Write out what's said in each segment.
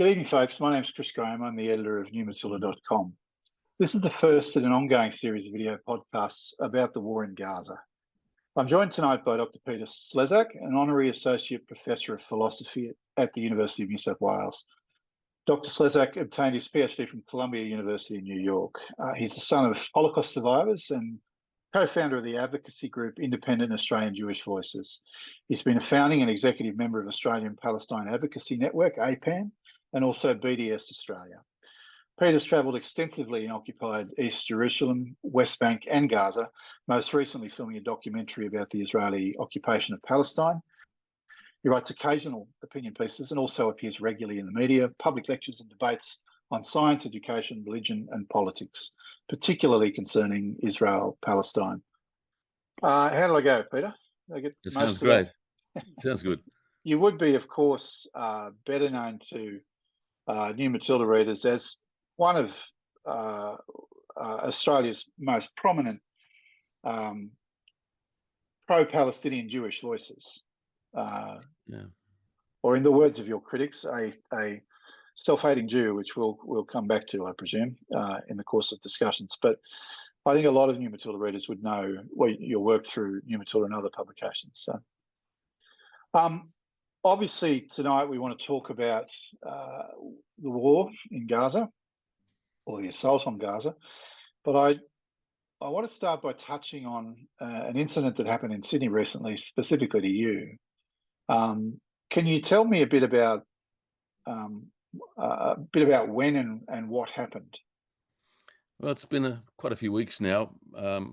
Good evening, folks. My name is Chris Graham. I'm the editor of newmatilda.com. This is the first in an ongoing series of video podcasts about the war in Gaza. I'm joined tonight by Dr. Peter Slezak, an honorary Associate Professor of Philosophy at the University of New South Wales. Dr. Slezak obtained his PhD from Columbia University in New York. He's the son of Holocaust survivors and co-founder of the advocacy group Independent Australian Jewish Voices. He's been a founding and executive member of Australian Palestine Advocacy Network, APAN, and also BDS Australia. Peter's travelled extensively in occupied East Jerusalem, West Bank and Gaza, most recently filming a documentary about the Israeli occupation of Palestine. He writes occasional opinion pieces and also appears regularly in the media, public lectures and debates on science, education, religion and politics, particularly concerning Israel-Palestine. How did I go, Peter? It sounds great. It sounds good. You would be, of course, better known to New Matilda readers as one of Australia's most prominent pro-Palestinian Jewish voices. Or in the words of your critics, a self-hating Jew, which we'll come back to, I presume, in the course of discussions. But I think a lot of New Matilda readers would know your work through New Matilda and other publications. So, obviously, tonight we want to talk about the war in Gaza, or the assault on Gaza. But I want to start by touching on an incident that happened in Sydney recently, specifically to you. Can you tell me a bit about when and what happened? Well, it's been quite a few weeks now.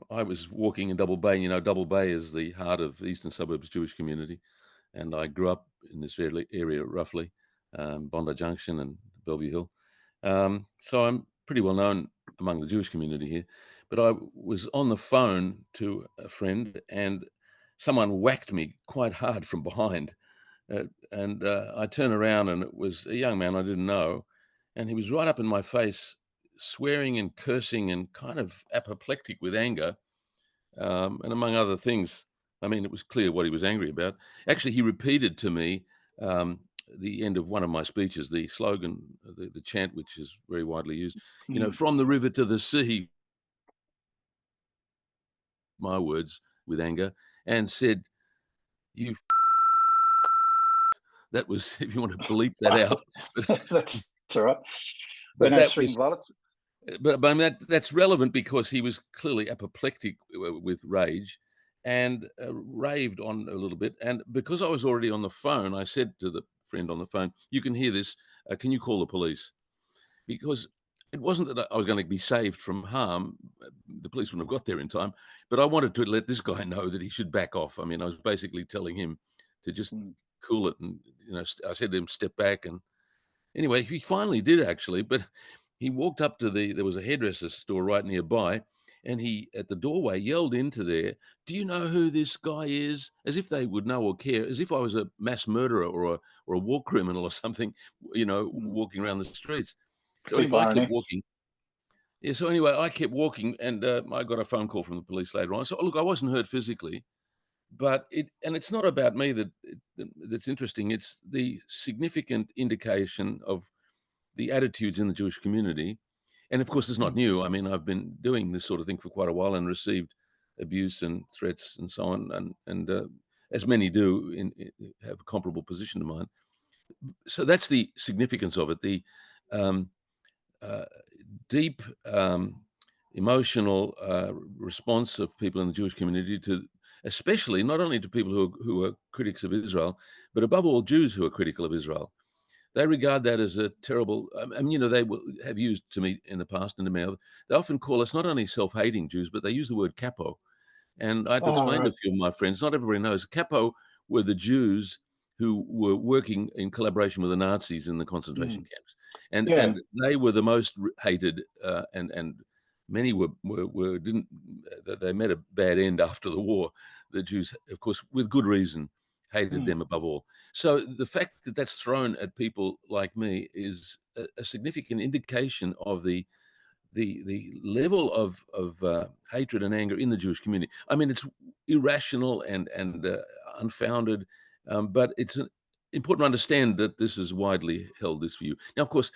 I was walking in Double Bay. You know, Double Bay is the heart of the Eastern Suburbs Jewish community. And I grew up in this area roughly, Bondi Junction and Bellevue Hill. So I'm pretty well known among the Jewish community here. But I was on the phone to a friend and someone whacked me quite hard from behind. And I turned around and it was a young man I didn't know. And he was right up in my face, swearing and cursing and kind of apoplectic with anger. And among other things, I mean, it was clear what he was angry about. Actually, he repeated to me the end of one of my speeches, the slogan, the chant, which is very widely used, you know, from the river to the sea, my words, with anger, and said, you that was, if you want to bleep that out. That's all right. But I mean, that's relevant because he was clearly apoplectic with rage and raved on a little bit. And because I was already on the phone, I said to the friend on the phone, you can hear this, can you call the police? Because it wasn't that I was going to be saved from harm. The police wouldn't have got there in time, but I wanted to let this guy know that he should back off. I mean, I was basically telling him to just cool it. And, you know, I said to him, step back. And anyway, he finally did actually, but he walked up to there was a hairdresser store right nearby, and he, at the doorway, yelled into there, do you know who this guy is? As if they would know or care, as if I was a mass murderer or a war criminal or something, you know, walking around the streets. So anyway, I kept walking. Yeah, so anyway, I kept walking, and I got a phone call from the police later on. So, look, I wasn't hurt physically, but it's not about me that's interesting. It's the significant indication of the attitudes in the Jewish community. And of course, it's not new. I mean, I've been doing this sort of thing for quite a while and received abuse and threats and so on. And as many do, have a comparable position to mine. So that's the significance of it. The deep emotional response of people in the Jewish community to, especially not only to people who are critics of Israel, but above all Jews who are critical of Israel. They regard that as a terrible, I mean, you know, they have used to me in the past and to me, they often call us not only self-hating Jews, but they use the word capo. And I had to explain to a few of my friends, not everybody knows, capo were the Jews who were working in collaboration with the Nazis in the concentration camps. And they were the most hated, and many didn't, they met a bad end after the war. The Jews, of course, with good reason, hated them above all. So the fact that that's thrown at people like me is a significant indication of the level of hatred and anger in the Jewish community. I mean, it's irrational and unfounded, but it's important to understand that this is widely held, this view. Now, of course,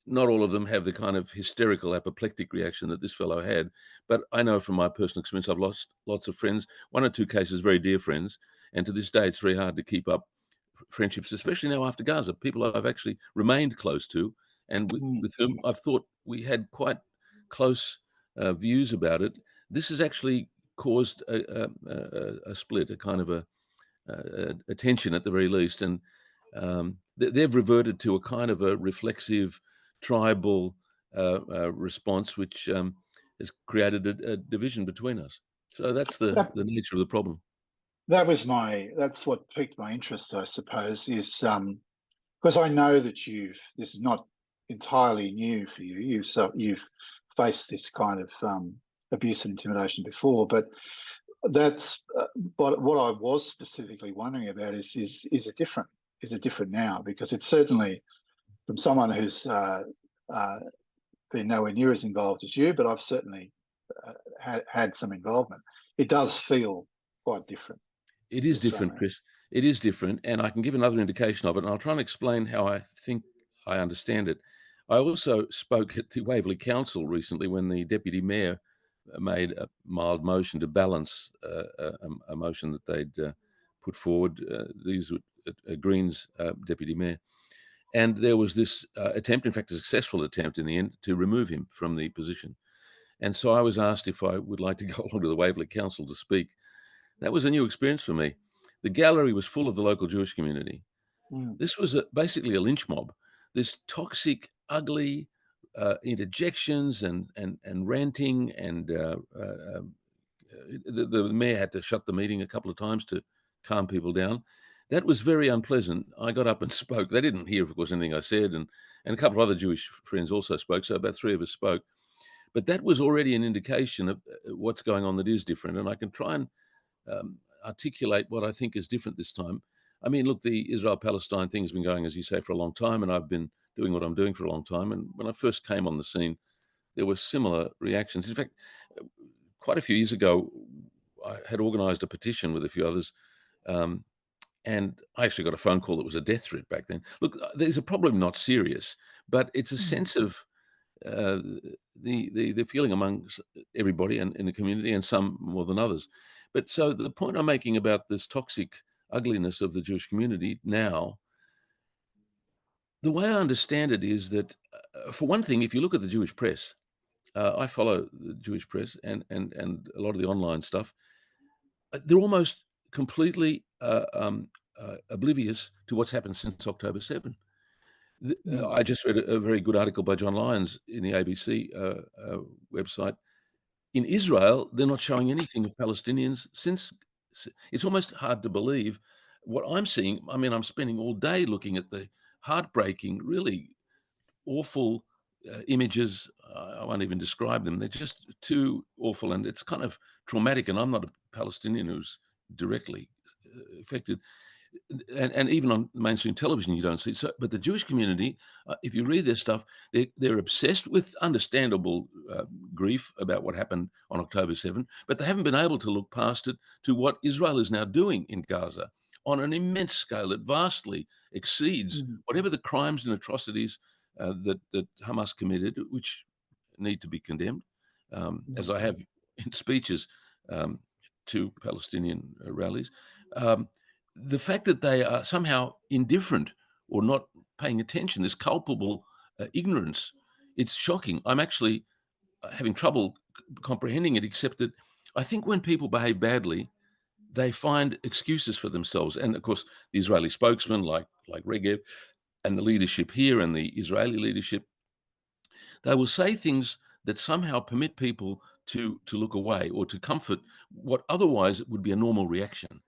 not all of them have the kind of hysterical, apoplectic reaction that this fellow had. But I know from my personal experience, I've lost lots of friends, one or two cases, very dear friends. And to this day, it's very hard to keep up friendships, especially now after Gaza, people I've actually remained close to and with whom I've thought we had quite close views about it. This has actually caused a split, a kind of a tension at the very least. And they've reverted to a kind of a reflexive tribal response, which has created a division between us. So that's the nature of the problem. That's what piqued my interest, I suppose, is because I know that this is not entirely new for you. You've faced this kind of abuse and intimidation before, but that's what I was specifically wondering about is it different? Is it different now? Because it's certainly from someone who's been nowhere near as involved as you, but I've certainly had some involvement. It does feel quite different. It is different, Chris. It is different, and I can give another indication of it, and I'll try and explain how I think I understand it. I also spoke at the Waverley Council recently when the Deputy Mayor made a mild motion to balance a motion that they'd put forward. These were Greens Deputy Mayor. And there was this attempt, in fact, a successful attempt in the end, to remove him from the position. And so I was asked if I would like to go along to the Waverley Council to speak. That was a new experience for me. The gallery was full of the local Jewish community. This was basically a lynch mob. This toxic, ugly interjections and ranting, and the mayor had to shut the meeting a couple of times to calm people down. That was very unpleasant. I got up and spoke. They didn't hear, of course, anything I said, and a couple of other Jewish friends also spoke, so about three of us spoke. But that was already an indication of what's going on that is different, and I can try and articulate what I think is different this time. I mean, look, the Israel-Palestine thing has been going, as you say, for a long time, and I've been doing what I'm doing for a long time. And when I first came on the scene, there were similar reactions. In fact, quite a few years ago, I had organized a petition with a few others, and I actually got a phone call that was a death threat back then. Look, there's a problem, not serious, but it's a sense of the feeling among everybody and in the community, and some more than others. But so the point I'm making about this toxic ugliness of the Jewish community now, the way I understand it is that, for one thing, if you look at the Jewish press, I follow the Jewish press and a lot of the online stuff, they're almost completely oblivious to what's happened since October 7. I just read a very good article by John Lyons in the ABC website. In Israel, they're not showing anything of Palestinians since. It's almost hard to believe what I'm seeing. I mean, I'm spending all day looking at the heartbreaking, really awful images. I won't even describe them. They're just too awful, and it's kind of traumatic. And I'm not a Palestinian who's directly affected. And even on mainstream television, you don't see it. So, but the Jewish community, if you read their stuff, they're obsessed with understandable grief about what happened on October 7, but they haven't been able to look past it to what Israel is now doing in Gaza on an immense scale that vastly exceeds whatever the crimes and atrocities that Hamas committed, which need to be condemned, as I have in speeches to Palestinian rallies. The fact that they are somehow indifferent or not paying attention, this culpable ignorance, it's shocking. I'm actually having trouble comprehending it, except that I think when people behave badly, they find excuses for themselves. And of course, the Israeli spokesman like Regev and the leadership here and the Israeli leadership, they will say things that somehow permit people to look away or to comfort what otherwise would be a normal reaction.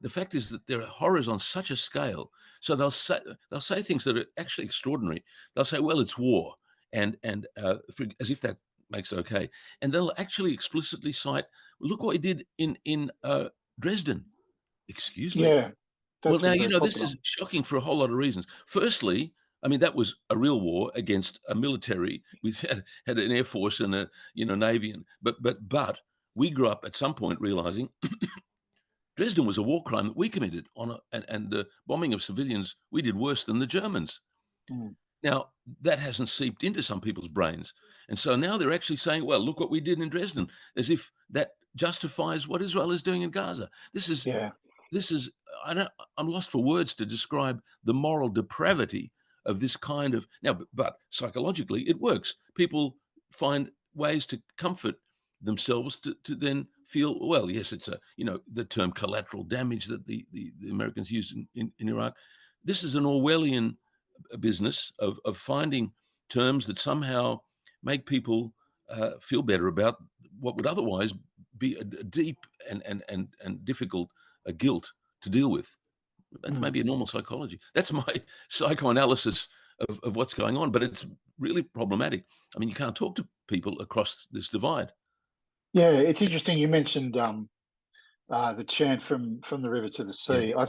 The fact is that there are horrors on such a scale. So they'll say things that are actually extraordinary. They'll say, "Well, it's war," and as if that makes it okay. And they'll actually explicitly cite, "Look what he did in Dresden." Excuse me. Yeah. Well, now this this is shocking for a whole lot of reasons. Firstly, I mean, that was a real war against a military. We had an air force and a navy, but we grew up at some point realizing. Dresden was a war crime that we committed and the bombing of civilians, we did worse than the Germans. Mm. Now, that hasn't seeped into some people's brains. And so now they're actually saying, well, look what we did in Dresden, as if that justifies what Israel is doing in Gaza. This is, I'm lost for words to describe the moral depravity of this kind of, now, but psychologically it works. People find ways to comfort themselves to then feel, well, yes, it's the term collateral damage that the Americans used in Iraq. This is an Orwellian business of finding terms that somehow make people feel better about what would otherwise be a deep and difficult guilt to deal with. That's maybe a normal psychology. That's my psychoanalysis of what's going on, but it's really problematic. I mean, you can't talk to people across this divide. Yeah, it's interesting. You mentioned the chant from the river to the sea. I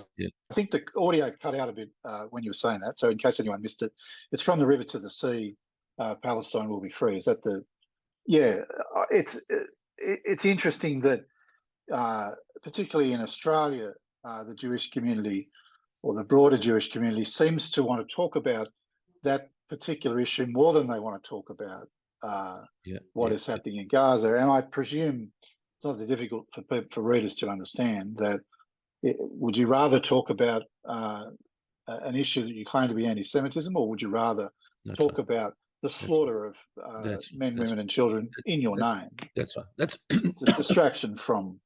think the audio cut out a bit when you were saying that. So in case anyone missed it, it's from the river to the sea. Palestine will be free. Is that the? Yeah, it's interesting that particularly in Australia, the Jewish community or the broader Jewish community seems to want to talk about that particular issue more than they want to talk about what is happening in Gaza. And I presume it's not that difficult for readers to understand that. Would you rather talk about an issue that you claim to be anti-Semitism, or would you rather talk about the slaughter of men, women, and children in your name? That's right. It's a distraction from.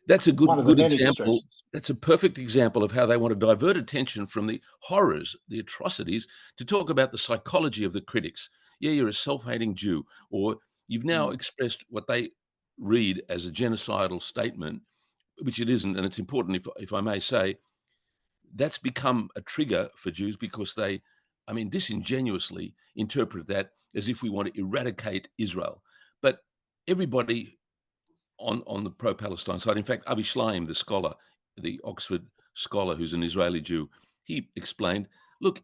That's a good example. That's a perfect example of how they want to divert attention from the horrors, the atrocities, to talk about the psychology of the critics. Yeah, you're a self-hating Jew, or you've now expressed what they read as a genocidal statement, which it isn't. And it's important, if I may say, that's become a trigger for Jews because they, disingenuously interpret that as if we want to eradicate Israel. But everybody on the pro-Palestine side, in fact, Avi Shlaim, the scholar, the Oxford scholar who's an Israeli Jew, he explained, look,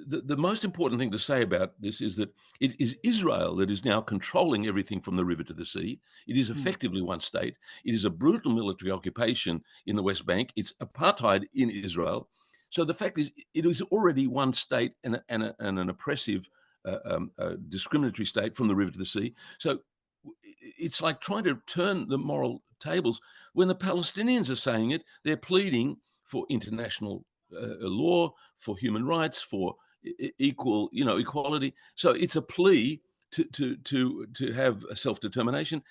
the most important thing to say about this is that it is Israel that is now controlling everything from the river to the sea. It is effectively one state. It is a brutal military occupation in the West Bank. It's apartheid in Israel. So the fact is, it is already one state and an oppressive, discriminatory state from the river to the sea. So it's like trying to turn the moral tables. When the Palestinians are saying it, they're pleading for international law, for human rights, for equality. So it's a plea to have a self-determination.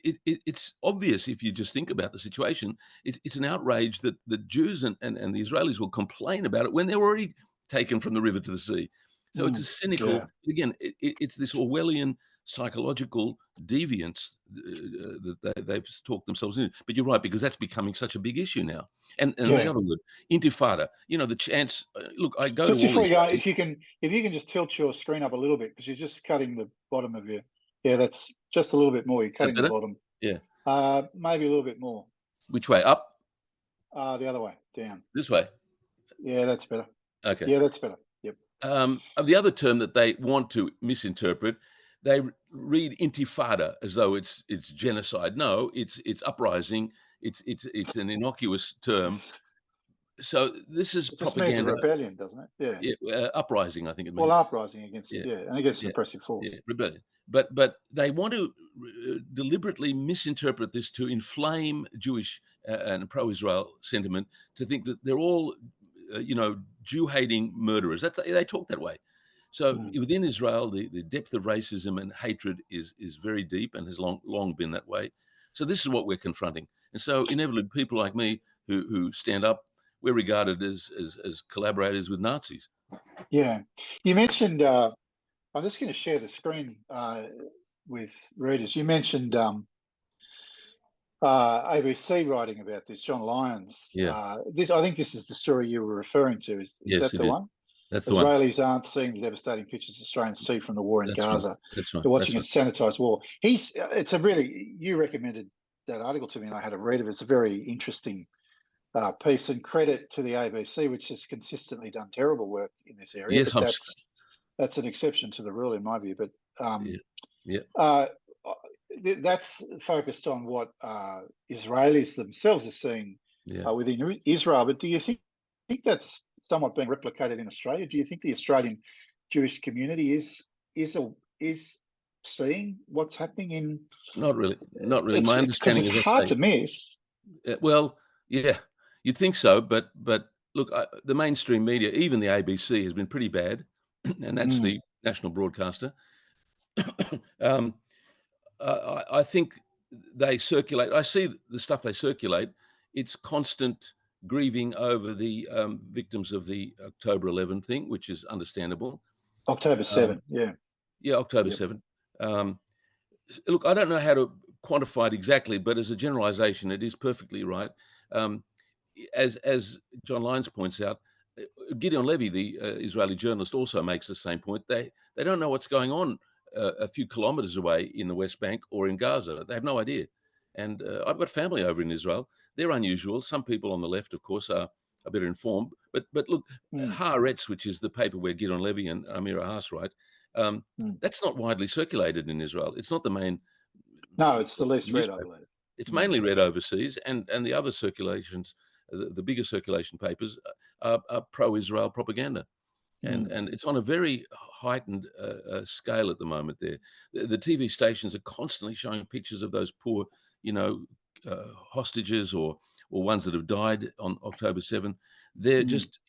It's obvious if you just think about the situation. It's an outrage that the Jews and the Israelis will complain about it when they're already taken from the river to the sea. So it's a cynical, again, it's this Orwellian psychological deviance that they've talked themselves into. But you're right, because that's becoming such a big issue now. And the other word, intifada, the chance, look, I go just to before you go, if you can just tilt your screen up a little bit, because you're just cutting the bottom of that's just a little bit more. You're cutting the bottom. Yeah. Maybe a little bit more. Which way? Up? The other way, down. This way? Yeah, that's better. Okay. Yeah, that's better. Yep. The other term that they want to misinterpret, they read intifada as though it's genocide. No, it's uprising. It's an innocuous term. So this is propaganda. It just means a rebellion, doesn't it? Yeah. Uprising, I think it means. Well, uprising against and against an oppressive force. Yeah, rebellion. But they want to deliberately misinterpret this to inflame Jewish and pro-Israel sentiment, to think that they're all, Jew-hating murderers. They talk that way. So within Israel, the depth of racism and hatred is very deep and has long been that way. So this is what we're confronting. And so inevitably, people like me who stand up, we're regarded as collaborators with Nazis. Yeah. You mentioned, I'm just going to share the screen with readers. You mentioned ABC writing about this, John Lyons. Yeah. I think this is the story you were referring to. Is that the one? That's the Israelis aren't seeing the devastating pictures Australians see from the war in Gaza. Right. That's right. They're watching a sanitized war. You recommended that article to me, and I had a read of it. It's a very interesting piece, and credit to the ABC, which has consistently done terrible work in this area. Yes, but that's an exception to the rule in my view. But that's focused on what Israelis themselves are seeing within Israel. But do you think that's somewhat being replicated in Australia? Do you think the Australian Jewish community is seeing what's happening in? Not really. My understanding is it's hard to miss. Well, yeah, you'd think so, but look, the mainstream media, even the ABC, has been pretty bad, and that's the national broadcaster. I think they circulate. I see the stuff they circulate. It's constant grieving over the victims of the October 11 thing, which is understandable. October 7, yeah, October 7. Look, I don't know how to quantify it exactly, but as a generalization, it is perfectly right. As John Lyons points out, Gideon Levy, the Israeli journalist, also makes the same point. They don't know what's going on a few kilometers away in the West Bank or in Gaza. They have no idea. And I've got family over in Israel. They're unusual. Some people on the left, of course, are a bit informed. But look, Haaretz, which is the paper where Gideon Levy and Amira Haas write, that's not widely circulated in Israel. It's not the main. No, it's the least read, I believe. It's mainly read overseas, and the other circulations, the bigger circulation papers, are pro-Israel propaganda. And it's on a very heightened scale at the moment there. The TV stations are constantly showing pictures of those poor, hostages or ones that have died on October 7. They're just,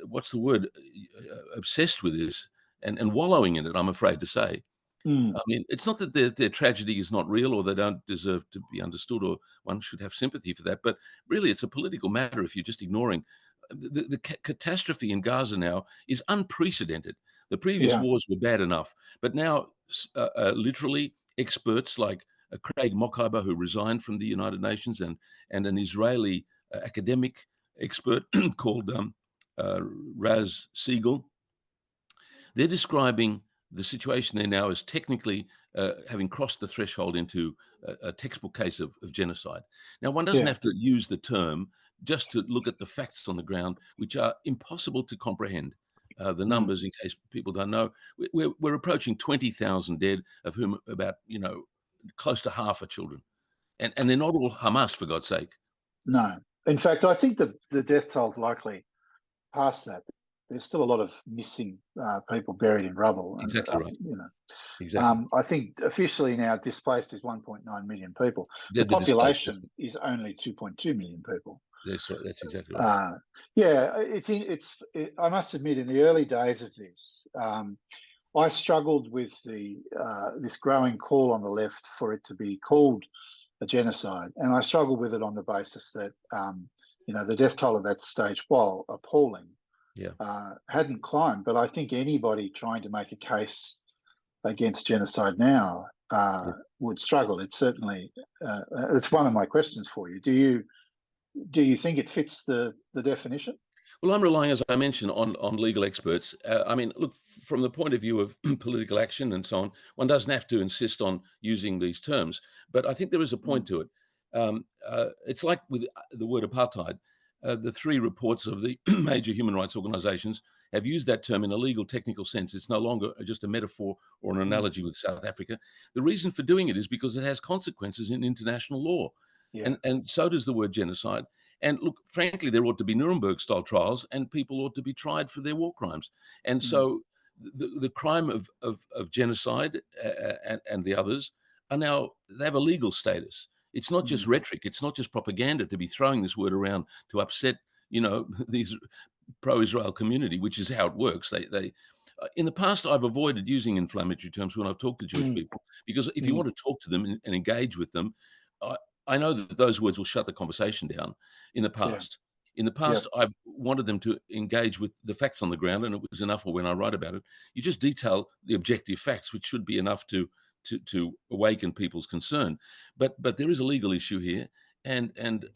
what's the word, obsessed with this and wallowing in it, I'm afraid to say. I mean, it's not that their tragedy is not real or they don't deserve to be understood or one should have sympathy for that, but really it's a political matter if you're just ignoring. The catastrophe in Gaza now is unprecedented. The previous wars were bad enough, but now literally experts like Craig Mokhiber, who resigned from the United Nations, and an Israeli academic expert called Raz Siegel, they're describing the situation there now as technically having crossed the threshold into a textbook case of genocide. Now, one doesn't have to use the term just to look at the facts on the ground, which are impossible to comprehend. The numbers, in case people don't know, we're approaching 20,000 dead, of whom about, close to half are children. And they're not all Hamas, for God's sake. No. In fact, I think the death toll is likely past that. There's still a lot of missing people buried in rubble. Exactly right. Exactly. I think officially now displaced is 1.9 million people. The population is only 2.2 million people. That's exactly right. I must admit, in the early days of this, I struggled with this growing call on the left for it to be called a genocide, and I struggled with it on the basis that the death toll at that stage, while appalling, hadn't climbed. But I think anybody trying to make a case against genocide now would struggle. It's certainly it's one of my questions for you. Do you think it fits the definition? Well, I'm relying, as I mentioned, on legal experts. I mean, look, from the point of view of political action and so on, one doesn't have to insist on using these terms. But I think there is a point to it. It's like with the word apartheid. The three reports of the major human rights organizations have used that term in a legal technical sense. It's no longer just a metaphor or an analogy with South Africa. The reason for doing it is because it has consequences in international law. And so does the word genocide. And look, frankly, there ought to be Nuremberg-style trials and people ought to be tried for their war crimes. And so the crime of genocide and the others are now, they have a legal status. It's not just rhetoric. It's not just propaganda to be throwing this word around to upset, these pro-Israel community, which is how it works. They in the past, I've avoided using inflammatory terms when I've talked to Jewish people, because if you want to talk to them and engage with them, I know that those words will shut the conversation down. In the past, I've wanted them to engage with the facts on the ground, and it was enough when I write about it. You just detail the objective facts, which should be enough to awaken people's concern. But there is a legal issue here, and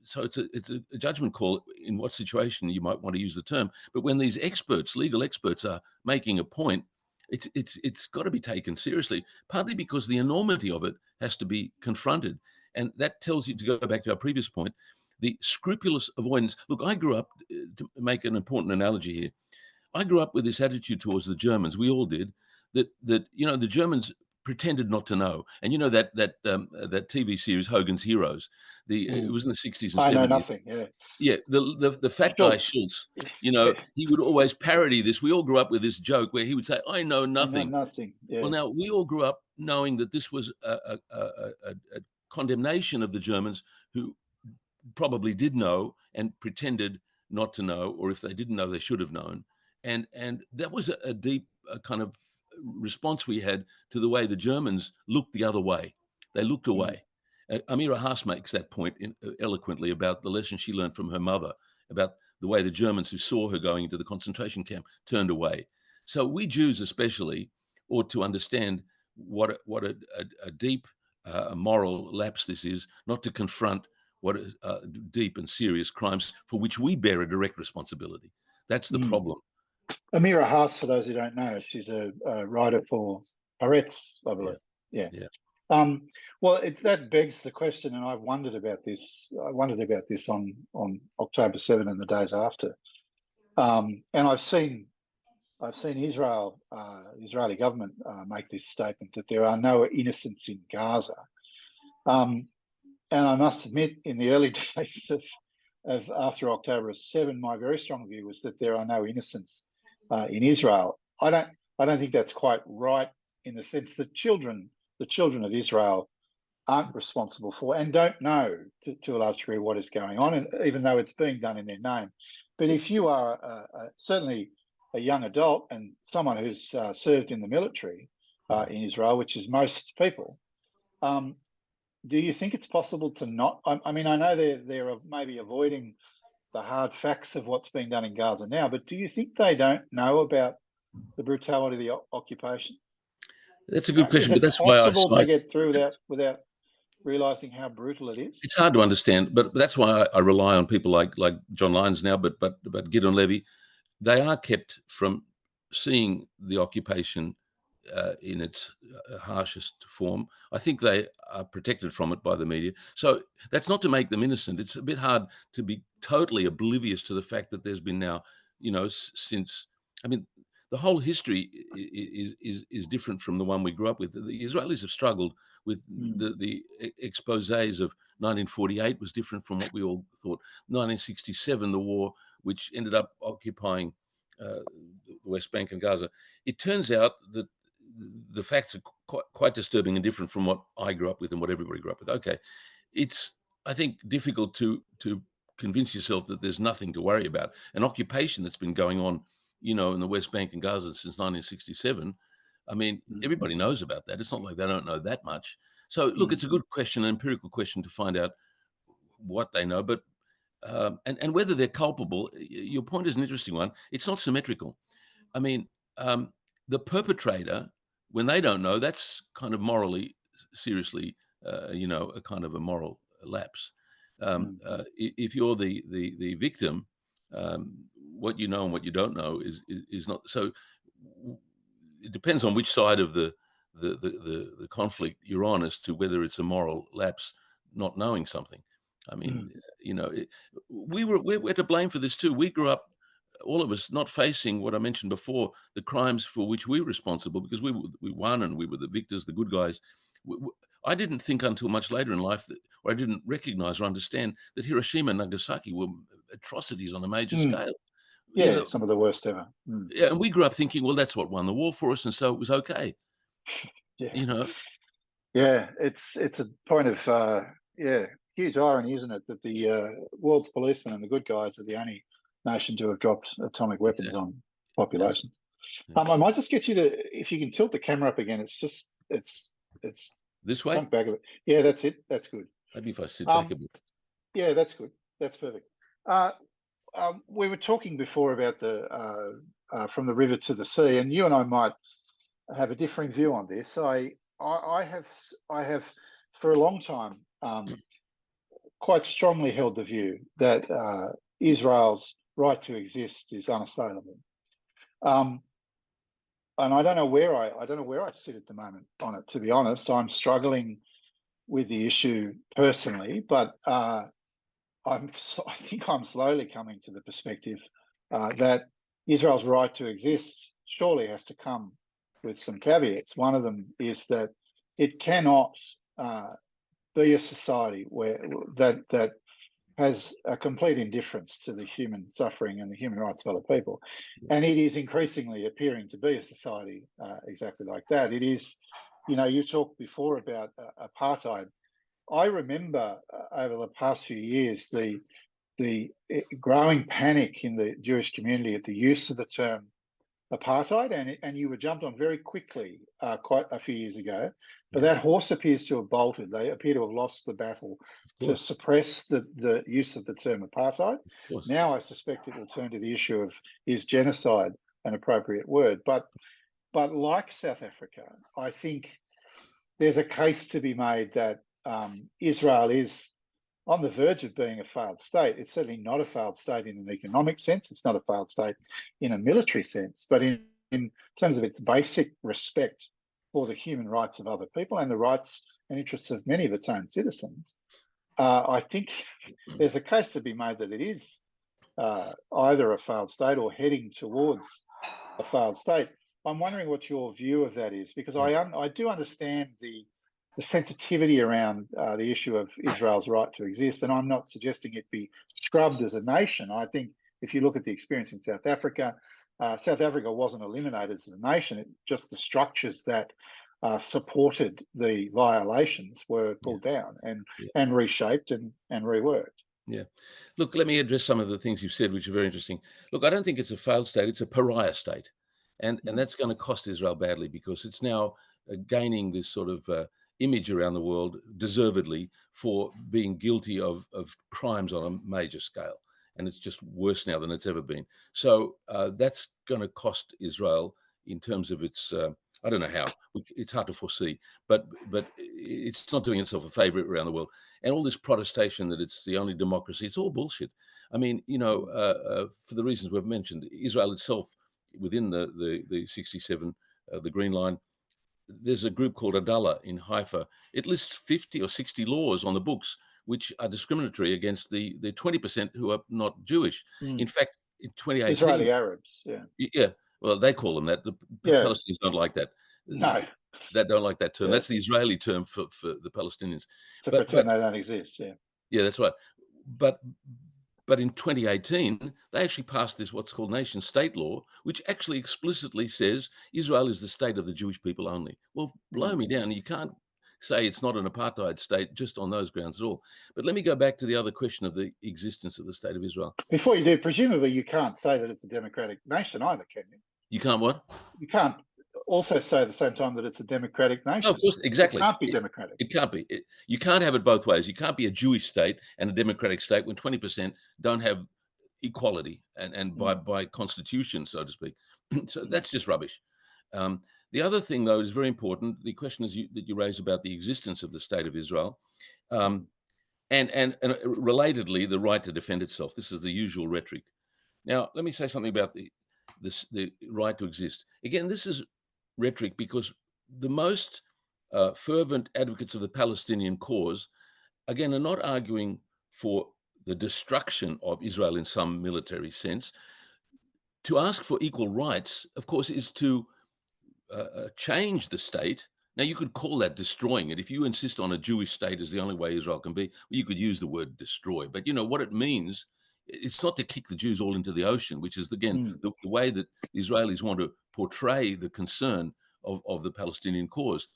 so it's a judgment call in what situation you might want to use the term. But when these experts, legal experts, are making a point, it's got to be taken seriously, partly because the enormity of it has to be confronted. And that tells you, to go back to our previous point, the scrupulous avoidance. Look, I grew up, to make an important analogy here, I grew up with this attitude towards the Germans. We all did. That the Germans pretended not to know. And you know that TV series Hogan's Heroes, it was in the 60s and 70s. I know nothing. Yeah. Yeah, the fat guy Schultz, you know, he would always parody this. We all grew up with this joke where he would say, "I know nothing." I know nothing. Yeah. Well, now we all grew up knowing that this was a condemnation of the Germans who probably did know and pretended not to know, or if they didn't know, they should have known. And that was a deep kind of response we had to the way the Germans looked the other way. They looked away. Amira Haas makes that point eloquently about the lesson she learned from her mother, about the way the Germans who saw her going into the concentration camp turned away. So we Jews especially ought to understand what a deep moral lapse this is, not to confront what deep and serious crimes for which we bear a direct responsibility. That's the problem. Amira Haas, for those who don't know, she's a writer for Haaretz, I believe. Yeah. Well, that begs the question, and I've wondered about this. I wondered about this on October 7 and the days after. And I've seen Israel, the Israeli government make this statement that there are no innocents in Gaza. And I must admit, in the early days of after October 7, my very strong view was that there are no innocents in Israel. I don't think that's quite right, in the sense that the children of Israel aren't responsible for and don't know to a large degree what is going on, and even though it's being done in their name. But if you are certainly a young adult and someone who's served in the military in Israel, which is most people, do you think it's possible to not? I mean, I know they're maybe avoiding the hard facts of what's being done in Gaza now, but do you think they don't know about the brutality of the occupation? That's a good question, but that's why possible to get through without realizing how brutal it is? It's hard to understand, but that's why I rely on people like John Lyons now, but Gideon Levy. They are kept from seeing the occupation in its harshest form. I think they are protected from it by the media. So that's not to make them innocent. It's a bit hard to be totally oblivious to the fact that there's been now, since, I mean, the whole history is different from the one we grew up with. The Israelis have struggled with the exposés of 1948 was different from what we all thought. 1967, the war, which ended up occupying the West Bank and Gaza. It turns out that the facts are quite disturbing and different from what I grew up with and what everybody grew up with. Okay, it's, I think, difficult to convince yourself that there's nothing to worry about. An occupation that's been going on, in the West Bank and Gaza since 1967. I mean, everybody knows about that. It's not like they don't know that much. So, look, it's a good question, an empirical question to find out what they know, but and whether they're culpable. Your point is an interesting one. It's not symmetrical. I mean, the perpetrator, when they don't know, that's kind of morally, seriously, a kind of a moral lapse. If you're the victim, what you know and what you don't know is not. So it depends on which side of the conflict you're on as to whether it's a moral lapse not knowing something. I mean, we're to blame for this too. We grew up, all of us, not facing what I mentioned before, the crimes for which we're responsible, because we won and we were the victors, the good guys. I didn't think until much later in life or I didn't recognize or understand that Hiroshima and Nagasaki were atrocities on a major scale. Yeah, some of the worst ever. Yeah, and we grew up thinking, well, that's what won the war for us, and so it was okay. Yeah, it's a point of huge irony, isn't it, that the world's policemen and the good guys are the only nation to have dropped atomic weapons on populations. I might just get you to, if you can tilt the camera up again. It's this way. Back of it. Yeah, that's it. That's good. Maybe if I sit back a bit. Yeah, that's good. That's perfect. We were talking before about the from the river to the sea, and you and I might have a differing view on this. I have for a long time quite strongly held the view that Israel's right to exist is unassailable. And I don't know where I sit at the moment on it. To be honest, I'm struggling with the issue personally, but I think I'm slowly coming to the perspective that Israel's right to exist surely has to come with some caveats. One of them is that it cannot be a society where that has a complete indifference to the human suffering and the human rights of other people. And it is increasingly appearing to be a society exactly like that. It is, you talked before about apartheid. I remember over the past few years, the growing panic in the Jewish community at the use of the term apartheid, and you were jumped on very quickly quite a few years ago. But that horse appears to have bolted. They appear to have lost the battle to suppress the use of the term apartheid. Now I suspect it will turn to the issue of, is genocide an appropriate word? But like South Africa, I think there's a case to be made that Israel is on the verge of being a failed state. It's certainly not a failed state in an economic sense. It's not a failed state in a military sense, but in terms of its basic respect for the human rights of other people and the rights and interests of many of its own citizens, I think there's a case to be made that it is either a failed state or heading towards a failed state. I'm wondering what your view of that is, because I do understand the sensitivity around the issue of Israel's right to exist, and I'm not suggesting it be scrubbed as a nation. I think if you look at the experience in South Africa wasn't eliminated as a nation. Just the structures that supported the violations were pulled down and reshaped and reworked. Yeah. Look, let me address some of the things you've said, which are very interesting. Look, I don't think it's a failed state. It's a pariah state. And that's going to cost Israel badly, because it's now gaining this sort of image around the world, deservedly, for being guilty of crimes on a major scale. And it's just worse now than it's ever been. So that's going to cost Israel in terms of its, I don't know how, it's hard to foresee, but it's not doing itself a favor around the world. And all this protestation that it's the only democracy, it's all bullshit. I mean, for the reasons we've mentioned, Israel itself, within the 67, the Green Line, there's a group called Adallah in Haifa. It lists 50 or 60 laws on the books which are discriminatory against the 20% who are not Jewish. In fact, in 2018... Israeli Arabs, Yeah, well, they call them that. The Palestinians don't like that. No. They don't like that term. That's the Israeli term for the Palestinians. But pretend they don't exist, Yeah, that's right. But in 2018, they actually passed this what's called nation state law, which actually explicitly says Israel is the state of the Jewish people only. Well, blow me down. You can't say it's not an apartheid state just on those grounds at all. But let me go back to the other question of the existence of the state of Israel. Before you do, presumably you can't say that it's a democratic nation either, can you? You can't what? You can't also say at the same time that it's a democratic nation. No, of course, exactly. It can't be democratic. It can't be. You can't have it both ways. You can't be a Jewish state and a democratic state when 20% don't have equality and by constitution, so to speak. So that's just rubbish. The other thing, though, is very important. The question that you raised about the existence of the state of Israel, and relatedly, the right to defend itself. This is the usual rhetoric. Now, let me say something about the right to exist. Again, this is rhetoric because the most fervent advocates of the Palestinian cause, again, are not arguing for the destruction of Israel in some military sense. To ask for equal rights, of course, is to change the state. Now, you could call that destroying it. If you insist on a Jewish state as the only way Israel can be, well, you could use the word destroy. But what it means, it's not to kick the Jews all into the ocean, which is, again, the way that the Israelis want to portray the concern of the Palestinian cause.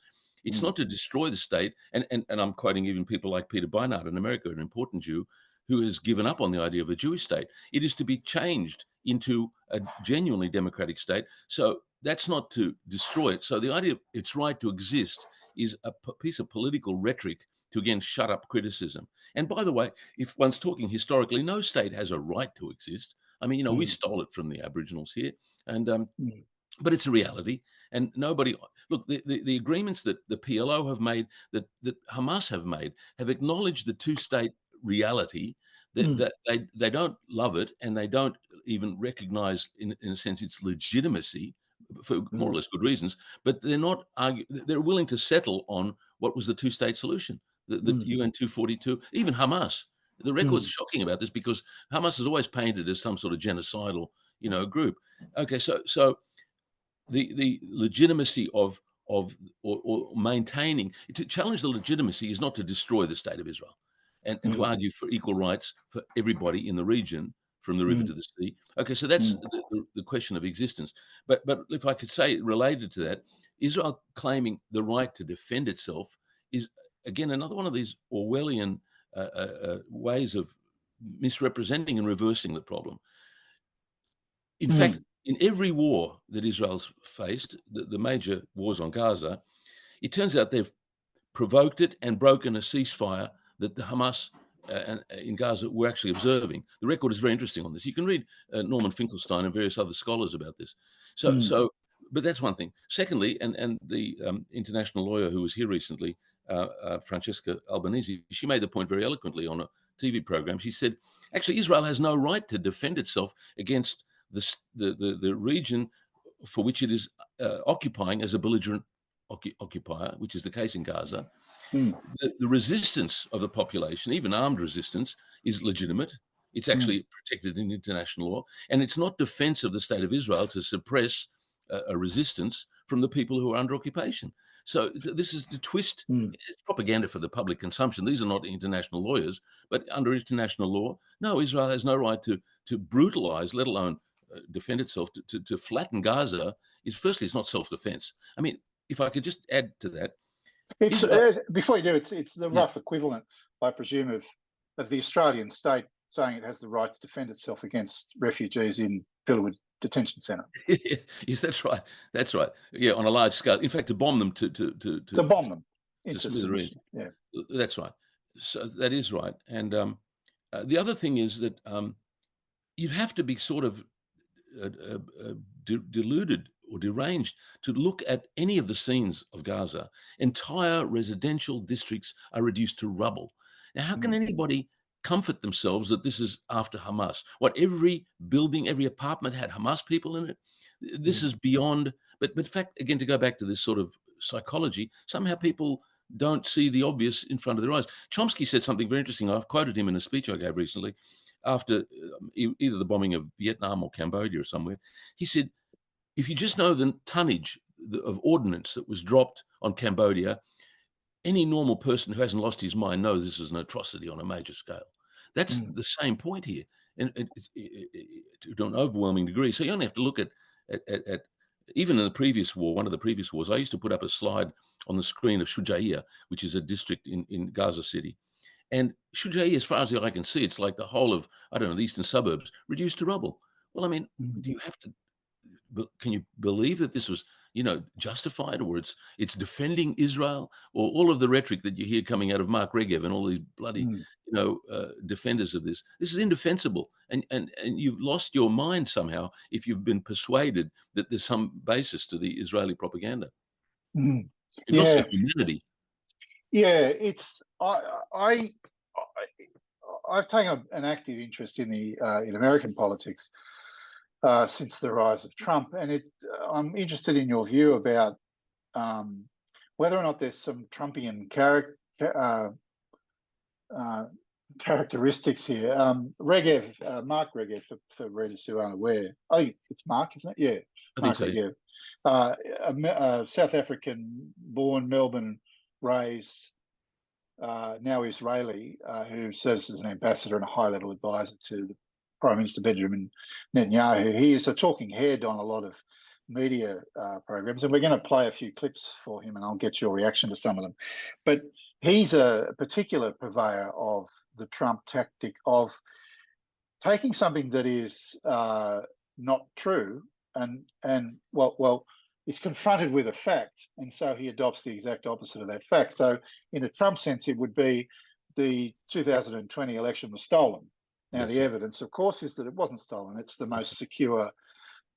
It's not to destroy the state. And I'm quoting even people like Peter Beinart in America, an important Jew, who has given up on the idea of a Jewish state. It is to be changed into a genuinely democratic state. So that's not to destroy it. So the idea of its right to exist is a piece of political rhetoric to, again, shut up criticism. And by the way, if one's talking historically, no state has a right to exist. I mean, we stole it from the Aboriginals here, and but it's a reality. And nobody, look, the agreements that the PLO have made, that Hamas have made, have acknowledged the two-state reality. That they don't love it, and they don't even recognize, in a sense, its legitimacy for more or less good reasons. But they're not they're willing to settle on what was the two-state solution, the UN 242, even Hamas. The record's shocking about this because Hamas is always painted as some sort of genocidal, group. Okay, so the legitimacy of or maintaining, to challenge the legitimacy is not to destroy the state of Israel, and to argue for equal rights for everybody in the region from the river to the sea. Okay, so that's the question of existence. But if I could say related to that, Israel claiming the right to defend itself is again another one of these Orwellian ways of misrepresenting and reversing the problem. In fact, in every war that Israel's faced, the major wars on Gaza, it turns out they've provoked it and broken a ceasefire that the Hamas in Gaza were actually observing. The record is very interesting on this. You can read Norman Finkelstein and various other scholars about this. But that's one thing. Secondly, and the international lawyer who was here recently, Francesca Albanese, she made the point very eloquently on a TV program. She said, actually, Israel has no right to defend itself against the region for which it is occupying as a belligerent occupier, which is the case in Gaza. The resistance of the population, even armed resistance, is legitimate. It's actually protected in international law, and it's not defense of the state of Israel to suppress a resistance from the people who are under occupation. So this is the twist. It's propaganda for the public consumption. These are not international lawyers, but under international law, no, Israel has no right to brutalize, let alone defend itself. To flatten Gaza is, firstly, it's not self-defense. I mean, if I could just add to that, it's before you do, it's the rough equivalent, I presume, of the Australian state saying it has the right to defend itself against refugees in Pillarwood Detention Centre. Yes, that's right. That's right. Yeah, on a large scale. In fact, to bomb them to bomb them into smithereens. Yeah, that's right. So that is right. And the other thing is that you'd have to be sort of deluded or deranged to look at any of the scenes of Gaza. Entire residential districts are reduced to rubble. Now, how can anybody comfort themselves that this is after Hamas? What, every building, every apartment had Hamas people in it? This is beyond, but in fact, again, to go back to this sort of psychology, somehow people don't see the obvious in front of their eyes. Chomsky said something very interesting. I've quoted him in a speech I gave recently after either the bombing of Vietnam or Cambodia or somewhere. He said, if you just know the tonnage of ordnance that was dropped on Cambodia, any normal person who hasn't lost his mind knows this is an atrocity on a major scale. That's the same point here, and to an overwhelming degree. So you only have to look at even in the previous war, one of the previous wars, I used to put up a slide on the screen of Shujaiya, which is a district in Gaza City. And Shujaiya, as far as I can see, it's like the whole of, I don't know, the eastern suburbs reduced to rubble. Well, I mean, do you have to, can you believe that this was, justified, or it's defending Israel, or all of the rhetoric that you hear coming out of Mark Regev and all these bloody, defenders of this? This is indefensible, and you've lost your mind somehow if you've been persuaded that there's some basis to the Israeli propaganda. You've lost your humanity. Yeah, it's I've taken an active interest in in American politics since the rise of Trump, and I'm interested in your view about whether or not there's some Trumpian characteristics here. Regev, Mark Regev, for readers who aren't aware, I think it's Mark, isn't it? Yeah, I think so. Regev, a South African-born, Melbourne-raised, now Israeli, who serves as an ambassador and a high-level advisor to the Prime Minister Benjamin Netanyahu. He is a talking head on a lot of media programs, and we're going to play a few clips for him, and I'll get your reaction to some of them. But he's a particular purveyor of the Trump tactic of taking something that is not true and is confronted with a fact, and so he adopts the exact opposite of that fact. So in a Trump sense, it would be the 2020 election was stolen. Now, the evidence, of course, is that it wasn't stolen. It's the most secure,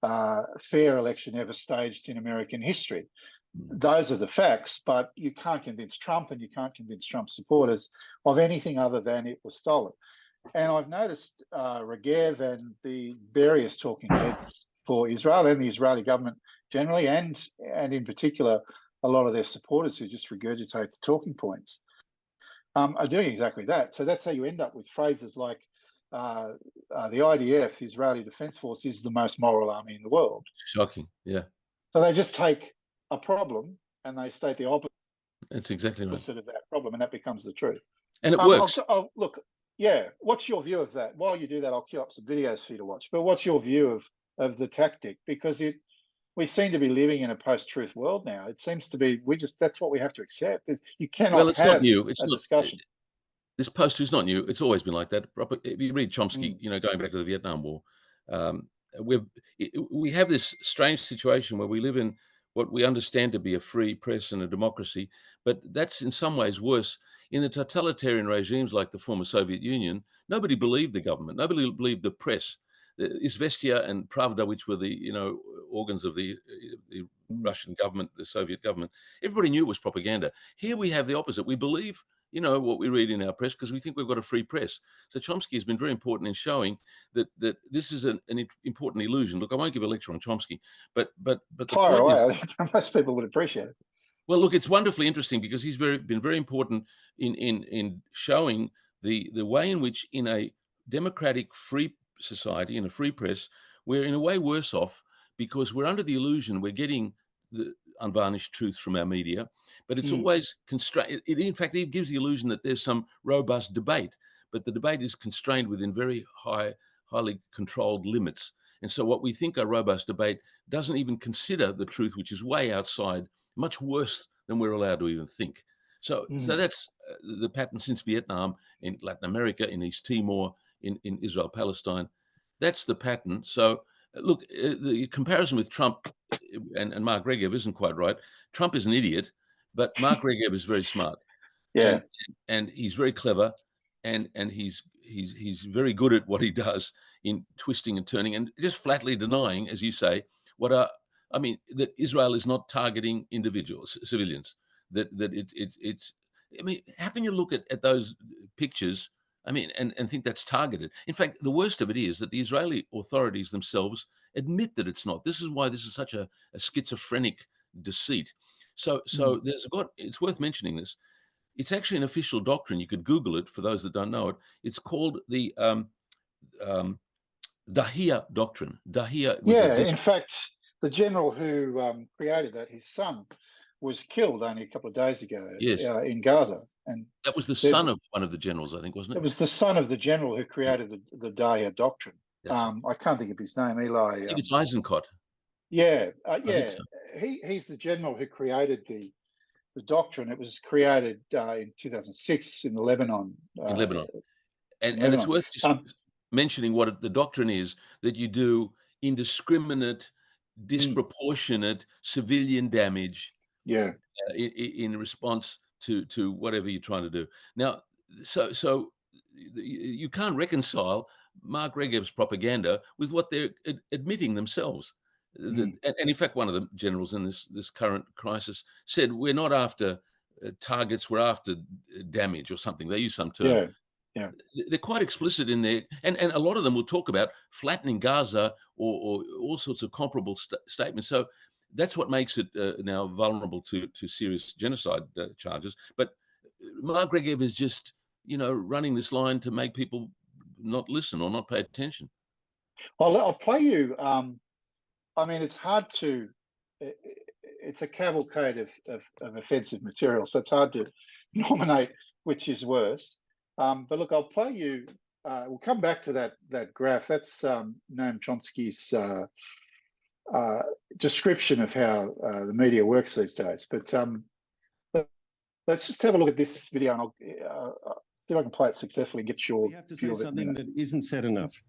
fair election ever staged in American history. Those are the facts, but you can't convince Trump and you can't convince Trump supporters of anything other than it was stolen. And I've noticed Regev and the various talking heads for Israel and the Israeli government generally, and in particular, a lot of their supporters who just regurgitate the talking points, are doing exactly that. So that's how you end up with phrases like the IDF, the Israeli Defense Force, is the most moral army in the world. Shocking, yeah. So they just take a problem and they state the opposite. That's exactly right. Of that problem, and that becomes the truth. And it works. Look, yeah. What's your view of that? While you do that, I'll queue up some videos for you to watch. But what's your view of the tactic? Because we seem to be living in a post-truth world now. It seems to be that's what we have to accept. You cannot well, it's have not new. It's a not, discussion. This post-truth is not new. It's always been like that. If you read Chomsky, going back to the Vietnam War, we have this strange situation where we live in what we understand to be a free press and a democracy, but that's in some ways worse. In the totalitarian regimes like the former Soviet Union, nobody believed the government, nobody believed the press. Izvestia and Pravda, which were the organs of the Russian government, the Soviet government, everybody knew it was propaganda. Here we have the opposite. We believe what we read in our press because we think we've got a free press. So Chomsky has been very important in showing that this is an important illusion. Look, I won't give a lecture on Chomsky, but the fire point away. is, I think most people would appreciate it. Well, look, it's wonderfully interesting because he's been very important in showing the way in which in a democratic free society, in a free press, we're in a way worse off because we're under the illusion we're getting the unvarnished truth from our media, but it's always constrained. In fact, it gives the illusion that there's some robust debate, but the debate is constrained within very highly controlled limits. And so what we think a robust debate doesn't even consider the truth, which is way outside, much worse than we're allowed to even think. So that's the pattern since Vietnam, in Latin America, in East Timor, in Israel, Palestine. That's the pattern. So look, the comparison with Trump and Mark Regev isn't quite right. Trump is an idiot, but Mark Regev is very smart. Yeah, and he's very clever, and he's very good at what he does in twisting and turning and just flatly denying, as you say, that Israel is not targeting individuals, civilians. That it's. I mean, how can you look at those pictures? I mean, and think that's targeted. In fact, the worst of it is that the Israeli authorities themselves admit that it's not. This is why this is such a schizophrenic deceit. So it's worth mentioning this. It's actually an official doctrine. You could Google it for those that don't know it. It's called the Dahiya doctrine. Dahiya was in fact, the general who created that, his son, was killed only a couple of days ago in Gaza. And that was the son of one of the generals, I think, wasn't it? It was the son of the general who created the Dahiya doctrine. Right. I can't think of his name, Eli. I think it's Eisenkot. Yeah, So. He's the general who created the doctrine. It was created in 2006 in Lebanon. In Lebanon. And it's worth just mentioning what the doctrine is, that you do indiscriminate, disproportionate civilian damage in response to whatever you're trying to do. Now, so you can't reconcile Mark Regev's propaganda with what they're admitting themselves. And in fact, one of the generals in this current crisis said, we're not after targets, we're after damage or something. They use some term. Yeah. They're quite explicit in there. And a lot of them will talk about flattening Gaza or all sorts of comparable statements. So that's what makes it now vulnerable to serious genocide charges. But Mark Regev is just, running this line to make people not listen or not pay attention. Well, I'll play you. I mean, it's hard to. It's a cavalcade of offensive material, so it's hard to nominate which is worse. But look, I'll play you. We'll come back to that graph. That's Noam Chomsky's description of how the media works these days. But let's just have a look at this video, and I'll see if I can play it successfully and get your. We have to say something that isn't said enough.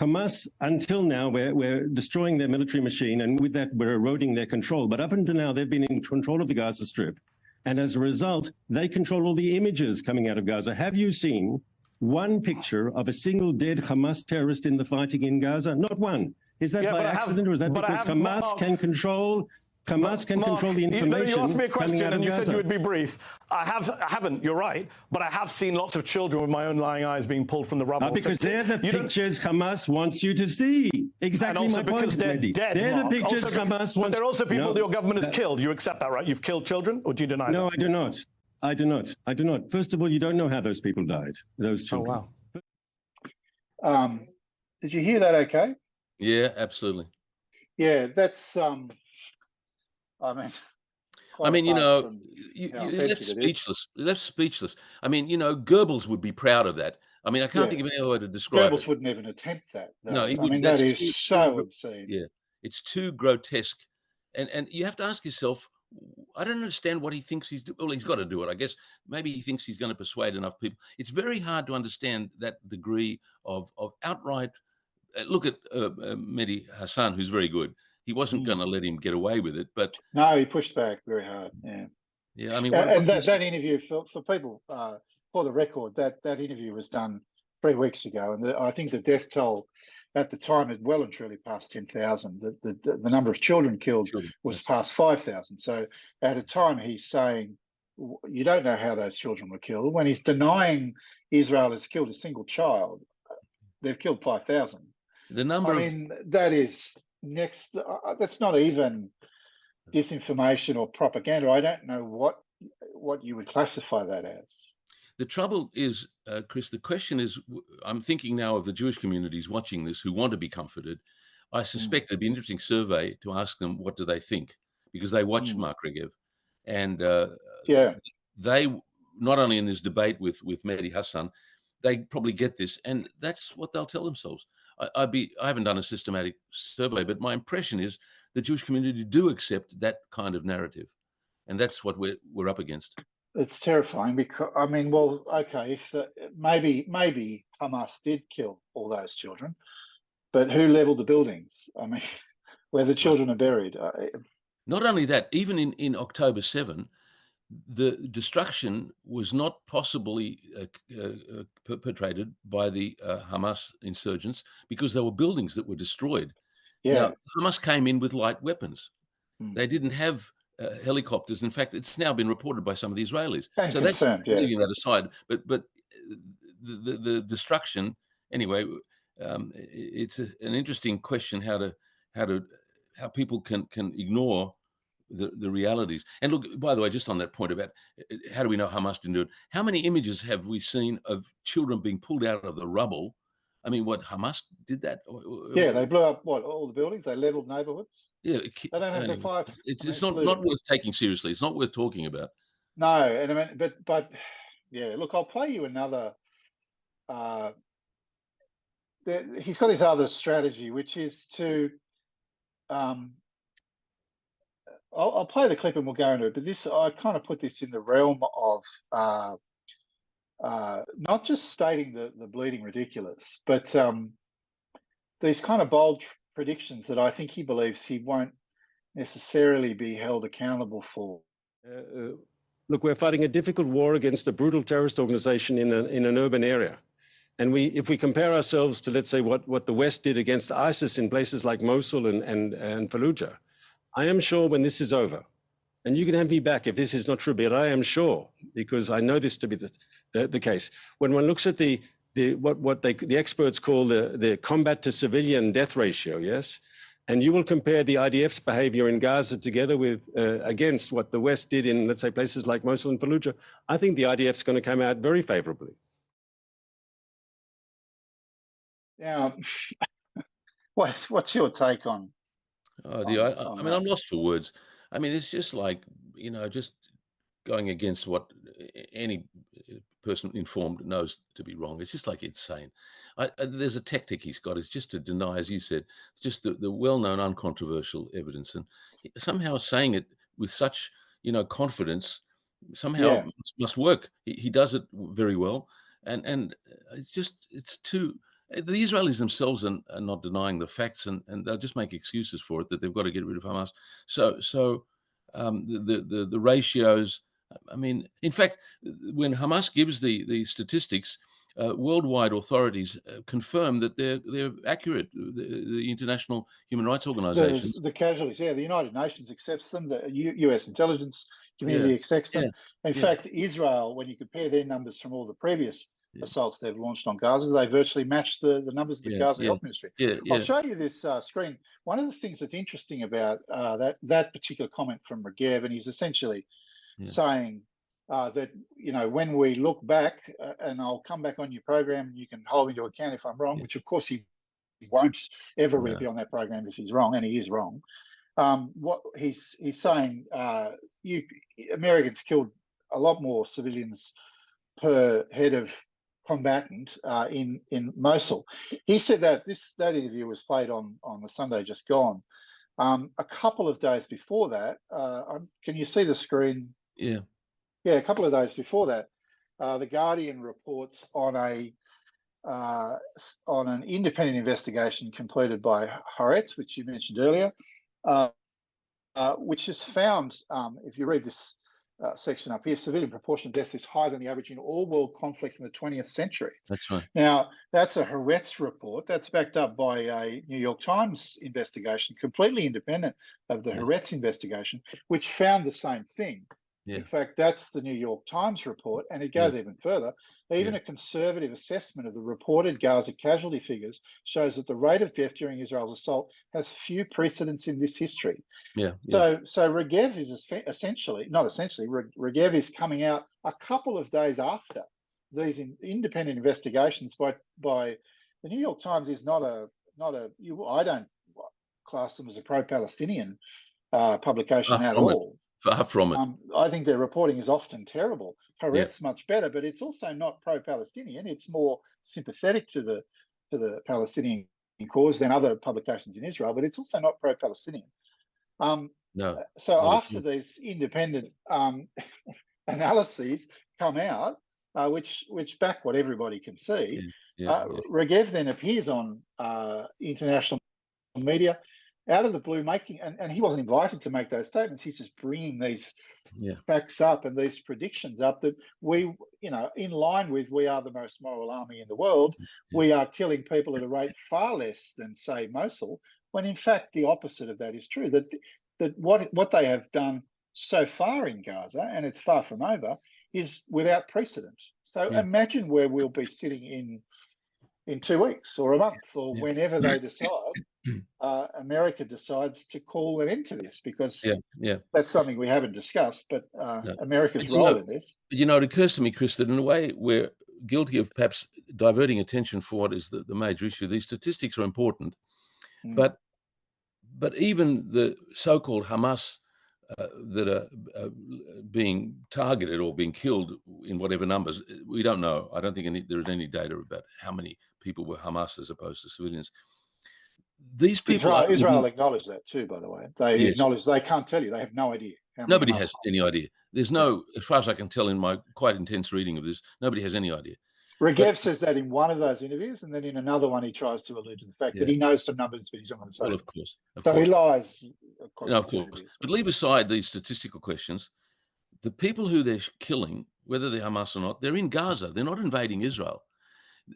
Hamas, until now, we're destroying their military machine, and with that, we're eroding their control. But up until now, they've been in control of the Gaza Strip. And as a result, they control all the images coming out of Gaza. Have you seen one picture of a single dead Hamas terrorist in the fighting in Gaza? Not one. Is that by accident, or is that because Hamas can control the information? You asked me a question and you Gaza. said you would be brief. I haven't, you're right, but I have seen lots of children with my own lying eyes being pulled from the rubble. Because they're the pictures Hamas wants you to see. Exactly my point. Because they're dead, they're the pictures Hamas wants. But they're also people that your government has killed. You accept that, right? You've killed children, or do you deny that? No, I do not. I do not. First of all, you don't know how those people died, those children. Oh, wow. Did you hear that okay? Yeah, absolutely. Yeah, that's I mean, I mean, you apart know, from you, how you're left offensive it is. speechless. You're left speechless. I mean, you know, Goebbels would be proud of that. I mean, I can't think of any other way to describe Goebbels it. wouldn't even attempt that, No, though. he I mean, wouldn't. that That's is so obscene. yeah, it's too grotesque. And you have to ask yourself, I don't understand what he thinks he's doing. Well, he's got to do it, I guess. Maybe he thinks he's going to persuade enough people. It's very hard to understand that degree of outright. Look at Mehdi Hassan, who's very good. He wasn't going to let him get away with it, but no, he pushed back very hard. Yeah. Yeah, I mean, and that interview for people, for the record, that interview was done 3 weeks ago, and I think the death toll at the time had well and truly passed 10,000. The number of children killed was past 5,000. So at a time he's saying, you don't know how those children were killed. When he's denying Israel has killed a single child, they've killed 5,000. The number I mean, that is next. That's not even disinformation or propaganda. I don't know what you would classify that as. The trouble is, Chris, the question is, I'm thinking now of the Jewish communities watching this who want to be comforted. I suspect it'd be an interesting survey to ask them what do they think, because they watch Mark Regev, and they not only in this debate with Mehdi Hassan, they probably get this, and that's what they'll tell themselves. I haven't done a systematic survey, but my impression is the Jewish community do accept that kind of narrative, and that's what we're up against. It's terrifying because, I mean, well, okay, if maybe Hamas did kill all those children, but who leveled the buildings? I mean, where the children are buried. Not only that, even in October 7, the destruction was not possibly perpetrated by the Hamas insurgents because there were buildings that were destroyed. Yeah. Now, Hamas came in with light weapons. They didn't have helicopters. In fact, it's now been reported by some of the Israelis. And so confirmed, that's leaving that aside. But the destruction, anyway, it's an interesting question how people can ignore the realities. And look, by the way, just on that point about how do we know Hamas didn't do it? How many images have we seen of children being pulled out of the rubble? I mean, what, Hamas did that? Yeah, they blew up all the buildings. They leveled neighborhoods. Yeah, they don't have to fight. It's not worth taking seriously. It's not worth talking about. No, and I mean, but yeah. Look, I'll play you another. He's got his other strategy, which is to. I'll play the clip and we'll go into it. But I kind of put this in the realm of not just stating the bleeding ridiculous, but these kind of bold predictions that I think he believes he won't necessarily be held accountable for. Look, we're fighting a difficult war against a brutal terrorist organization in an urban area. And if we compare ourselves to, let's say, what the West did against ISIS in places like Mosul and Fallujah, I am sure when this is over, and you can have me back if this is not true, but I am sure, because I know this to be the case. When one looks at what the experts call the combat to civilian death ratio, yes, and you will compare the IDF's behavior in Gaza together with against what the West did in, let's say, places like Mosul and Fallujah, I think the IDF's going to come out very favorably. Now, what's your take on? Oh, dear. I mean, I'm lost for words. I mean, it's just like, just going against what any person informed knows to be wrong. It's just like insane. There's a tactic he's got. It's just to deny, as you said, just the well-known uncontroversial evidence. And somehow saying it with such, confidence somehow must work. He does it very well. And it's too... The Israelis themselves are not denying the facts, and they'll just make excuses for it, that they've got to get rid of Hamas. So the ratios, I mean, in fact, when Hamas gives the statistics, worldwide authorities confirm that they're accurate. The international human rights organizations, the casualties, the United Nations accepts them. The U.S. intelligence community accepts them. In fact, Israel, when you compare their numbers from all the previous assaults they've launched on Gaza, they virtually match the numbers of the Gaza Health Ministry. I'll show you this screen. One of the things that's interesting about that particular comment from Regev, and he's essentially saying that, when we look back, and I'll come back on your program and you can hold me to account if I'm wrong, which of course he won't ever really be on that program if he's wrong, and he is wrong. what he's saying, Americans killed a lot more civilians per head of combatant in Mosul. He said that that interview was played on the Sunday just gone. A couple of days before that, can you see the screen? Yeah. Yeah, a couple of days before that, the Guardian reports on an independent investigation completed by Haaretz, which you mentioned earlier, which has found, if you read this section up here, civilian proportion of deaths is higher than the average in all world conflicts in the 20th century. That's right. Now, that's a Haaretz report. That's backed up by a New York Times investigation, completely independent of the Haaretz investigation, which found the same thing. Yeah. In fact, that's the New York Times report, and it goes even further. Even a conservative assessment of the reported Gaza casualty figures shows that the rate of death during Israel's assault has few precedents in this history. So Regev is Regev is coming out a couple of days after these independent investigations by the New York Times. Is not a I don't class them as a pro-Palestinian publication at all. Far from it. I think their reporting is often terrible. Haaretz much better, but it's also not pro-Palestinian. It's more sympathetic to the Palestinian cause than other publications in Israel, but it's also not pro-Palestinian. No. So after these independent analyses come out, which back what everybody can see, Regev then appears on international media out of the blue, making, and he wasn't invited to make those statements. He's just bringing these facts up and these predictions up that we, in line with, we are the most moral army in the world. We are killing people at a rate far less than, say, Mosul, when in fact the opposite of that is true. That what they have done so far in Gaza, and it's far from over, is without precedent. So imagine where we'll be sitting in 2 weeks or a month or whenever they decide. America decides to call an end to this, because that's something we haven't discussed, but America's role in this. It occurs to me, Chris, that in a way we're guilty of perhaps diverting attention for what is the major issue. These statistics are important, but even the so-called Hamas that are being targeted or being killed in whatever numbers, we don't know. I don't think there is any data about how many people were Hamas as opposed to civilians. These people, Israel acknowledged that too, by the way. They acknowledge they can't tell you. They have no idea. Nobody has any idea. There's no, as far as I can tell in my quite intense reading of this, nobody has any idea. Regev says that in one of those interviews, and then in another one he tries to allude to the fact that he knows some numbers, but he's not going to say. Well, of course. He lies. Of course. But leave aside these statistical questions. The people who they're killing, whether they're Hamas or not, they're in Gaza. They're not invading Israel.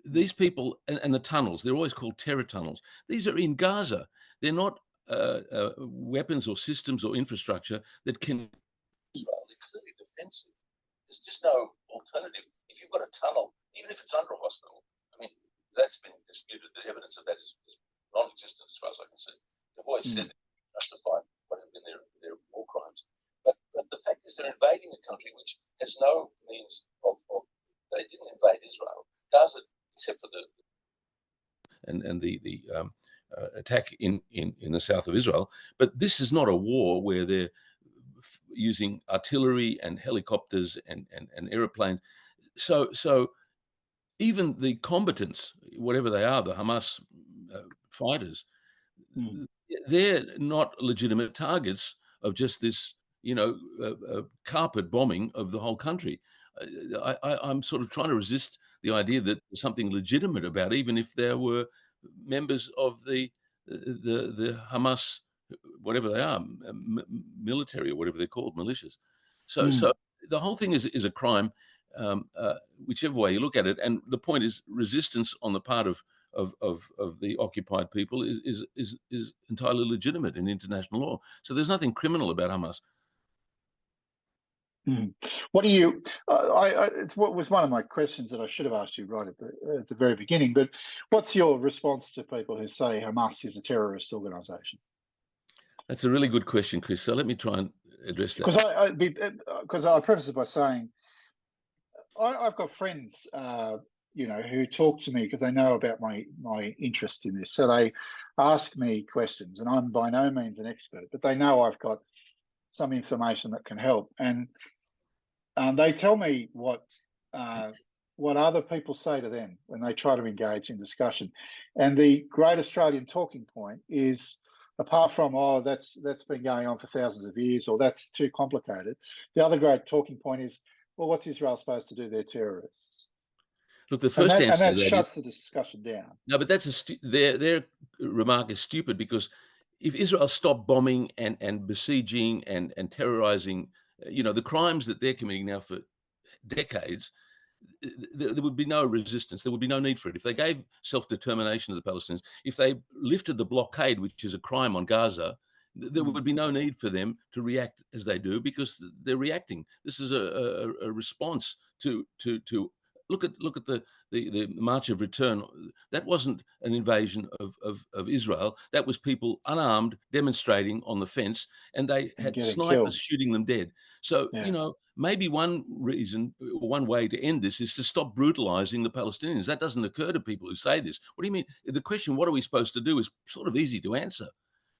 These people, and the tunnels, they're always called terror tunnels. These are in Gaza. They're not weapons or systems or infrastructure that can. Israel, they're clearly defensive. There's just no alternative. If you've got a tunnel, even if it's under a hospital, I mean, that's been disputed. The evidence of that is non-existent as far as I can see. They've always said that you justify what have been their war crimes. But the fact is they're invading a country which has no means of they didn't invade Israel. Gaza, except for the attack in the south of Israel. But this is not a war where they're using artillery and helicopters and aeroplanes. So even the combatants, whatever they are, the Hamas fighters, they're not legitimate targets of just this, carpet bombing of the whole country. I'm sort of trying to resist the idea that there's something legitimate about, even if there were members of the Hamas, whatever they are, military or whatever they're called, militias. So the whole thing is a crime, whichever way you look at it. And the point is, resistance on the part of the occupied people is entirely legitimate in international law. So there's nothing criminal about Hamas. What do you? It's what was one of my questions that I should have asked you right at the very beginning. But what's your response to people who say Hamas is a terrorist organisation? That's a really good question, Chris. So let me try and address that. Because I preface it by saying I've got friends who talk to me because they know about my interest in this. So they ask me questions, and I'm by no means an expert, but they know I've got some information that can help, and they tell me what other people say to them when they try to engage in discussion. And the great Australian talking point is, apart from, that's been going on for thousands of years, or that's too complicated, the other great talking point is, well, what's Israel supposed to do? They're terrorists. Look, the first answer and that to that shuts the discussion down. No, but that's their remark is stupid, because if Israel stopped bombing and besieging and terrorizing, the crimes that they're committing now for decades, there would be no resistance. There would be no need for it. If they gave self-determination to the Palestinians, if they lifted the blockade, which is a crime on Gaza, there would be no need for them to react as they do, because they're reacting. This is a response to look at the March of Return. That wasn't an invasion of Israel. That was people unarmed demonstrating on the fence, and they had snipers killed, shooting them dead. So, maybe one reason, one way to end this is to stop brutalizing the Palestinians. That doesn't occur to people who say this. What do you mean? The question, what are we supposed to do, is sort of easy to answer.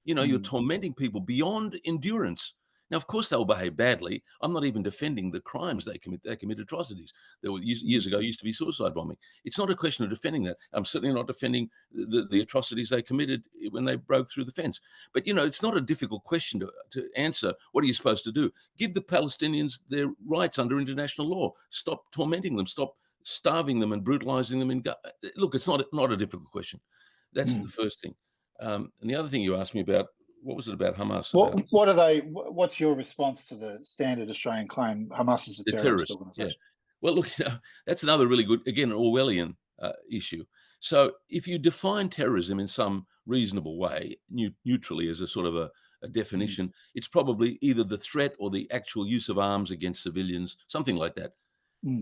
You're tormenting people beyond endurance. Now, of course, they'll behave badly. I'm not even defending the crimes they commit. They commit atrocities. There were years ago used to be suicide bombing. It's not a question of defending that. I'm certainly not defending the atrocities they committed when they broke through the fence. But it's not a difficult question to answer. What are you supposed to do? Give the Palestinians their rights under international law. Stop tormenting them. Stop starving them and brutalizing them. Look, it's not a difficult question. That's the first thing. And the other thing you asked me about, what was it about Hamas? What's your response to the standard Australian claim Hamas is a terrorist organization? Yeah. Well, look, that's another really good, again, Orwellian issue. So if you define terrorism in some reasonable way, neutrally as a sort of a definition, it's probably either the threat or the actual use of arms against civilians, something like that.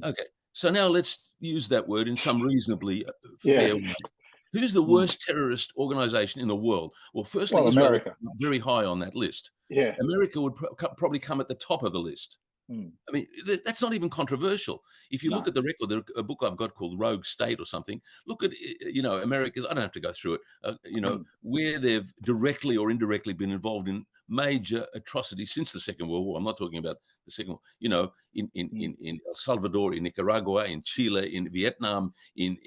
Okay, so now let's use that word in some reasonably fair way. Who's the worst terrorist organization in the world? Well, firstly, Israel America. Is very high on that list. Yeah, America would probably come at the top of the list. I mean, that's not even controversial. If you look at the record, a book I've got called Rogue State or something, look at, America's, I don't have to go through it, where they've directly or indirectly been involved in major atrocities since the Second World War. I'm not talking about the Second War, in El Salvador, in Nicaragua, in Chile, in Vietnam, in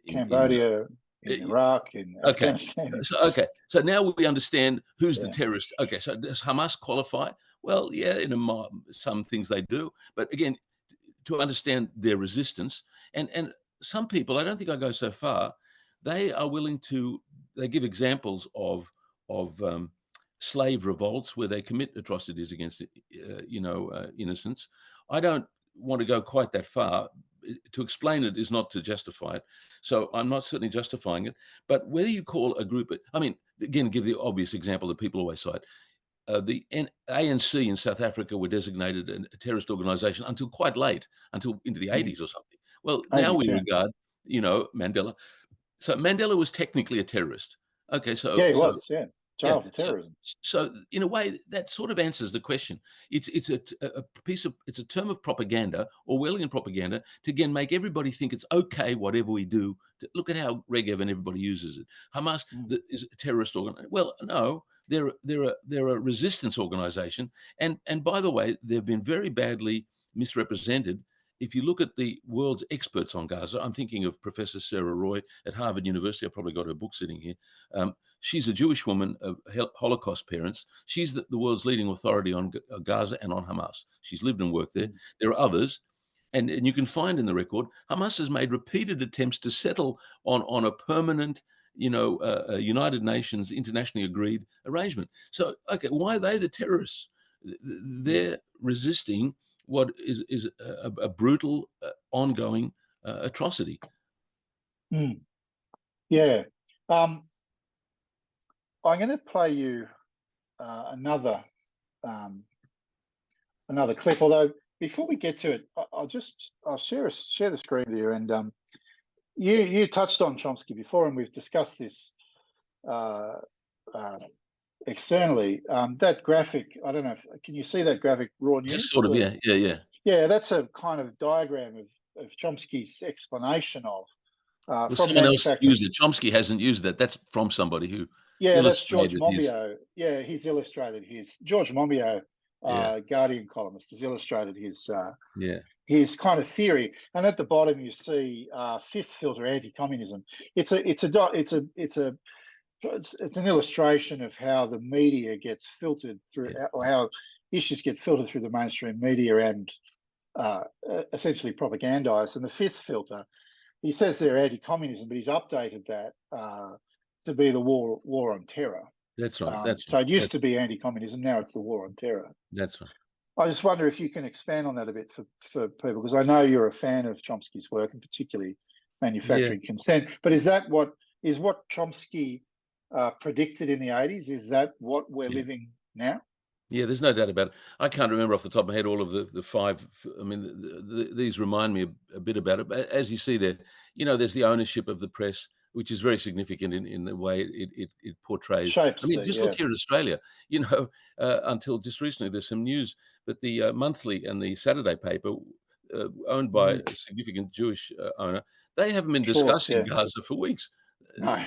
Cambodia. In Iraq, in Afghanistan. So now we understand who's the terrorist. Okay, so does Hamas qualify? Well, yeah, in some things they do. But again, to understand their resistance, and some people, I don't think I go so far, they are willing to, they give examples of slave revolts where they commit atrocities against, innocents. I don't want to go quite that far. To explain it is not to justify it. So I'm not certainly justifying it. But whether you call a group, again, give the obvious example that people always cite. The ANC in South Africa were designated a terrorist organization until quite late, until into the 80s or something. Well, now we regard, Mandela. So Mandela was technically a terrorist. Okay, so he was. Child of terrorism. So in a way, that sort of answers the question. It's a term of propaganda, Orwellian propaganda, to again make everybody think it's okay whatever we do. Look at how Regev and everybody uses it. Hamas is a terrorist organization. Well, no, they're a resistance organization, and by the way, they've been very badly misrepresented. If you look at the world's experts on Gaza, I'm thinking of Professor Sarah Roy at Harvard University. I've probably got her book sitting here. She's a Jewish woman of Holocaust parents. She's the world's leading authority on Gaza and on Hamas. She's lived and worked there. There are others. And you can find in the record, Hamas has made repeated attempts to settle on a permanent, United Nations internationally agreed arrangement. So, okay, why are they the terrorists? They're resisting what is a brutal, ongoing atrocity. Yeah. I'm going to play you another clip. Although before we get to it, I'll share the screen with you. And you touched on Chomsky before, and we've discussed this externally. That graphic, I don't know, can you see that graphic, raw news? Just sort of, yeah. Yeah, that's a kind of diagram of Chomsky's explanation of Well, from someone else manufacturing. used it. Chomsky hasn't used that. That's from somebody who Yeah, that's George illustrated his. Monbiot. Yeah, he's illustrated his George Monbiot, Yeah. Guardian columnist, has illustrated his Yeah. his kind of theory. And at the bottom you see fifth filter anti-communism. It's an illustration of how the media gets filtered through, or how issues get filtered through the mainstream media and essentially propagandized. And the fifth filter, he says they're anti-communism, but he's updated that to be the war on terror. That's right. That's so right. it used to be anti-communism, now it's the war on terror. That's right. I just wonder if you can expand on that a bit for people, because I know you're a fan of Chomsky's work, and particularly manufacturing consent. But is what Chomsky predicted in the 80s? Is that what we're living now? Yeah, there's no doubt about it. I can't remember off the top of my head all of the five. I mean, these remind me a bit about it. But as you see there, there's the ownership of the press, which is very significant in the way it portrays. Shapes look here in Australia, until just recently, there's some news that the monthly and the Saturday paper, owned by a significant Jewish owner, they haven't been discussing Gaza for weeks. No.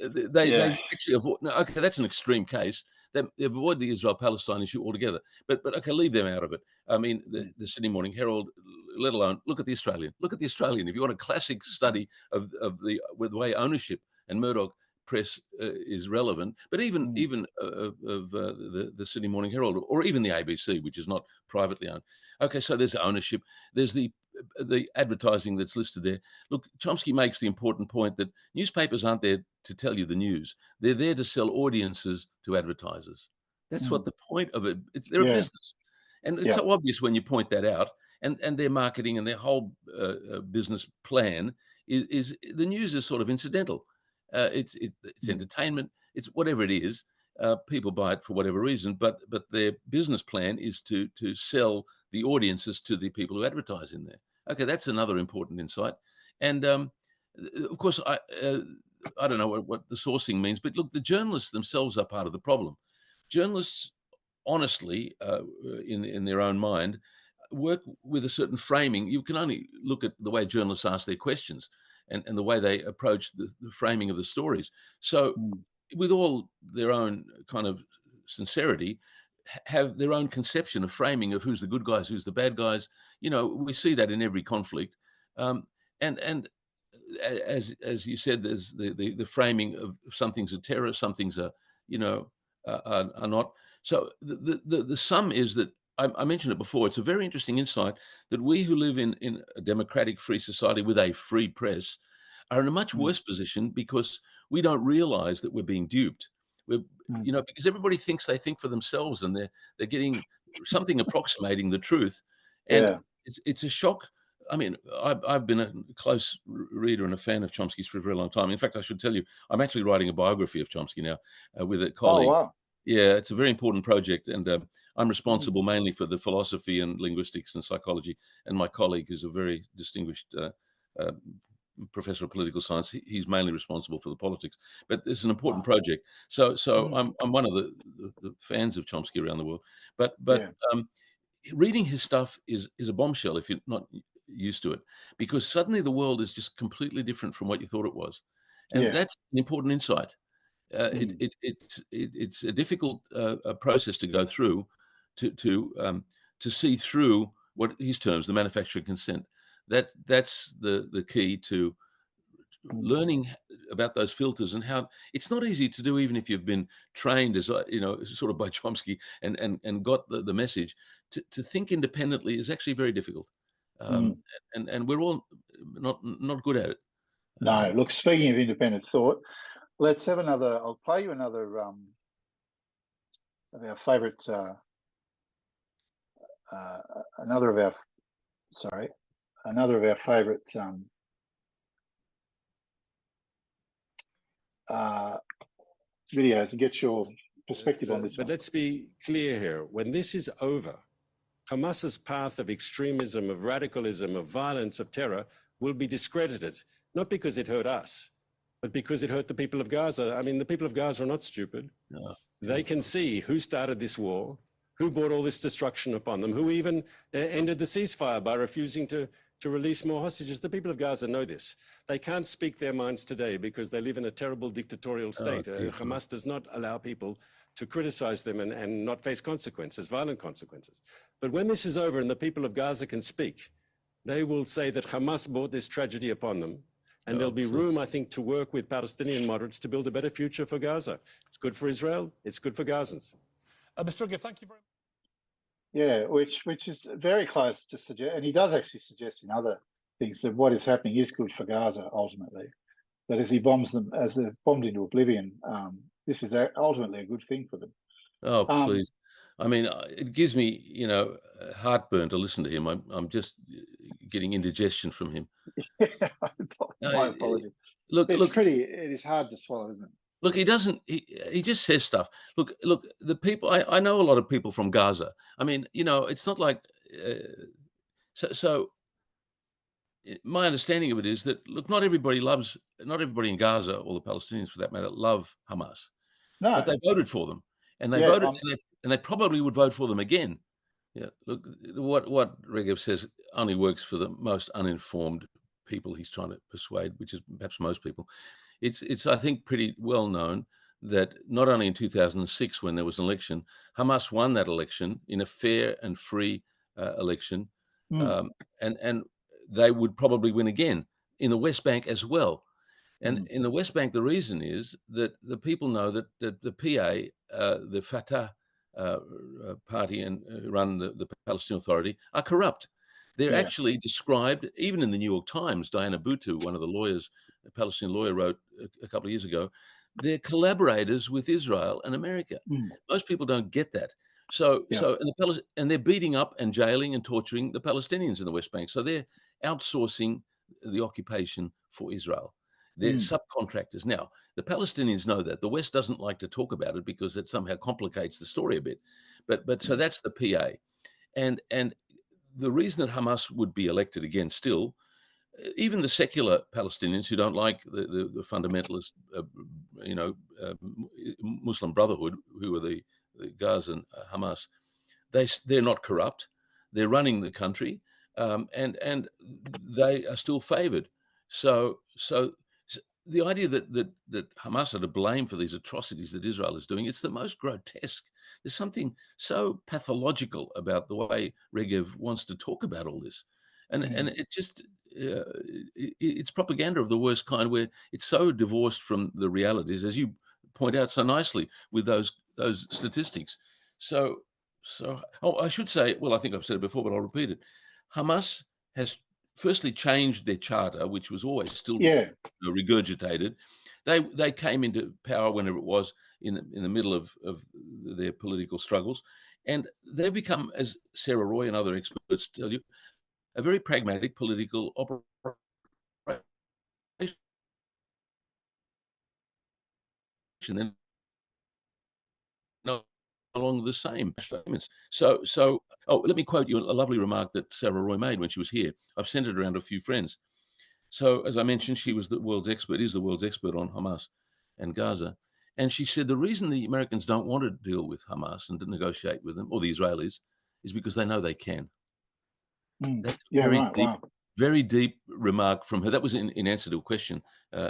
They actually avoid. No, okay, that's an extreme case. They avoid the Israel-Palestine issue altogether. But okay, leave them out of it. I mean, the Sydney Morning Herald, let alone look at the Australian. Look at the Australian. If you want a classic study of the way ownership and Murdoch press is relevant, but even of the Sydney Morning Herald, or even the ABC, which is not privately owned. Okay, so there's ownership. There's the advertising that's listed there. Look, Chomsky makes the important point that newspapers aren't there to tell you the news. They're there to sell audiences to advertisers. That's what the point of it. They're a business. And it's so obvious when you point that out. And their marketing and their whole business plan is the news is sort of incidental. It's entertainment. It's whatever it is. People buy it for whatever reason, but their business plan is to sell the audiences to the people who advertise in there. Okay, that's another important insight. And of course, I don't know what the sourcing means, but look, the journalists themselves are part of the problem. Journalists, honestly, in their own mind, work with a certain framing. You can only look at the way journalists ask their questions and the way they approach the framing of the stories. So with all their own kind of sincerity, have their own conception of framing of who's the good guys, who's the bad guys. We see that in every conflict. And as you said, there's the framing of some things are terror, some things are not. So the sum is that I mentioned it before. It's a very interesting insight that we who live in a democratic, free society with a free press are in a much worse position because we don't realize that we're being duped. Because everybody thinks they think for themselves, and they're getting something approximating the truth, and it's a shock. I mean, I've been a close reader and a fan of Chomsky's for a very long time. In fact, I should tell you, I'm actually writing a biography of Chomsky now with a colleague. Oh, wow. Yeah, it's a very important project, and I'm responsible mainly for the philosophy and linguistics and psychology, and my colleague is a very distinguished professor of political science. He's mainly responsible for the politics, but it's an important project. So I'm one of the fans of Chomsky around the world. But reading his stuff is a bombshell if you're not used to it, because suddenly the world is just completely different from what you thought it was, and that's an important insight. It's a difficult process to go through to see through what his terms, the manufacturing consent. That's the key to learning about those filters and how it's not easy to do, even if you've been trained as sort of by Chomsky and got the message. To think independently is actually very difficult, and we're all not good at it. No, look. Speaking of independent thought, let's have another. I'll play you another of our favourite. Another of our favourite videos, and get your perspective on this. But let's be clear here: when this is over, Hamas's path of extremism, of radicalism, of violence, of terror will be discredited, not because it hurt us, but because it hurt the people of Gaza. I mean, the people of Gaza are not stupid. No. They can see who started this war, who brought all this destruction upon them, who even ended the ceasefire by refusing to to release more hostages. The people of Gaza know this. They can't speak their minds today because they live in a terrible dictatorial state. Hamas does not allow people to criticize them and not face consequences, violent consequences. But when this is over and the people of Gaza can speak, they will say that Hamas brought this tragedy upon them. And there'll be room, I think, to work with Palestinian moderates to build a better future for Gaza. It's good for Israel. It's good for Gazans. Mr. Regev, thank you very much. Yeah, which is very close to suggest, and he does actually suggest in other things that what is happening is good for Gaza ultimately. That as he bombs them, as they're bombed into oblivion, this is ultimately a good thing for them. Oh, please. I mean, it gives me, heartburn to listen to him. I'm just getting indigestion from him. My apologies. Look, it is hard to swallow, isn't it? Look, he doesn't. He just says stuff. Look. The people. I know a lot of people from Gaza. I mean, it's not like. So my understanding of it is that not everybody in Gaza, or the Palestinians for that matter, love Hamas. No, but they voted for them, and they voted, and they probably would vote for them again. Yeah. Look, what Regev says only works for the most uninformed people he's trying to persuade, which is perhaps most people. It's I think pretty well known that not only in 2006 when there was an election, Hamas won that election in a fair and free election, and they would probably win again in the West Bank as well. And in the West Bank, the reason is that the people know that the PA, the Fatah party and run the Palestinian Authority, are corrupt. They're actually described, even in the New York Times, Diana Buttu, one of the lawyers, a Palestinian lawyer, wrote a couple of years ago, they're collaborators with Israel and America. Most people don't get that. So they're beating up and jailing and torturing the Palestinians in the West Bank. So they're outsourcing the occupation for Israel. They're subcontractors. Now, the Palestinians know that. The West doesn't like to talk about it because it somehow complicates the story a bit. But so that's the PA. And the reason that Hamas would be elected again still, even the secular Palestinians who don't like the fundamentalist, Muslim Brotherhood, who are the Gazan Hamas, they're not corrupt. They're running the country, and they are still favoured. So the idea that Hamas are to blame for these atrocities that Israel is doing, it's the most grotesque. There's something so pathological about the way Regev wants to talk about all this. And it just, it's propaganda of the worst kind, where it's so divorced from the realities, as you point out so nicely with those statistics. So I should say, well, I think I've said it before, but I'll repeat it. Hamas has firstly changed their charter, which was always still regurgitated. They came into power whenever it was in the middle of their political struggles, and they've become, as Sarah Roy and other experts tell you, a very pragmatic political operation. Then no longer the same statements. So let me quote you a lovely remark that Sarah Roy made when she was here. I've sent it around to a few friends. So as I mentioned, she was the world's expert on Hamas and Gaza. And she said the reason the Americans don't want to deal with Hamas and to negotiate with them, or the Israelis, is because they know they can. That's very deep remark from her. That was in answer to a question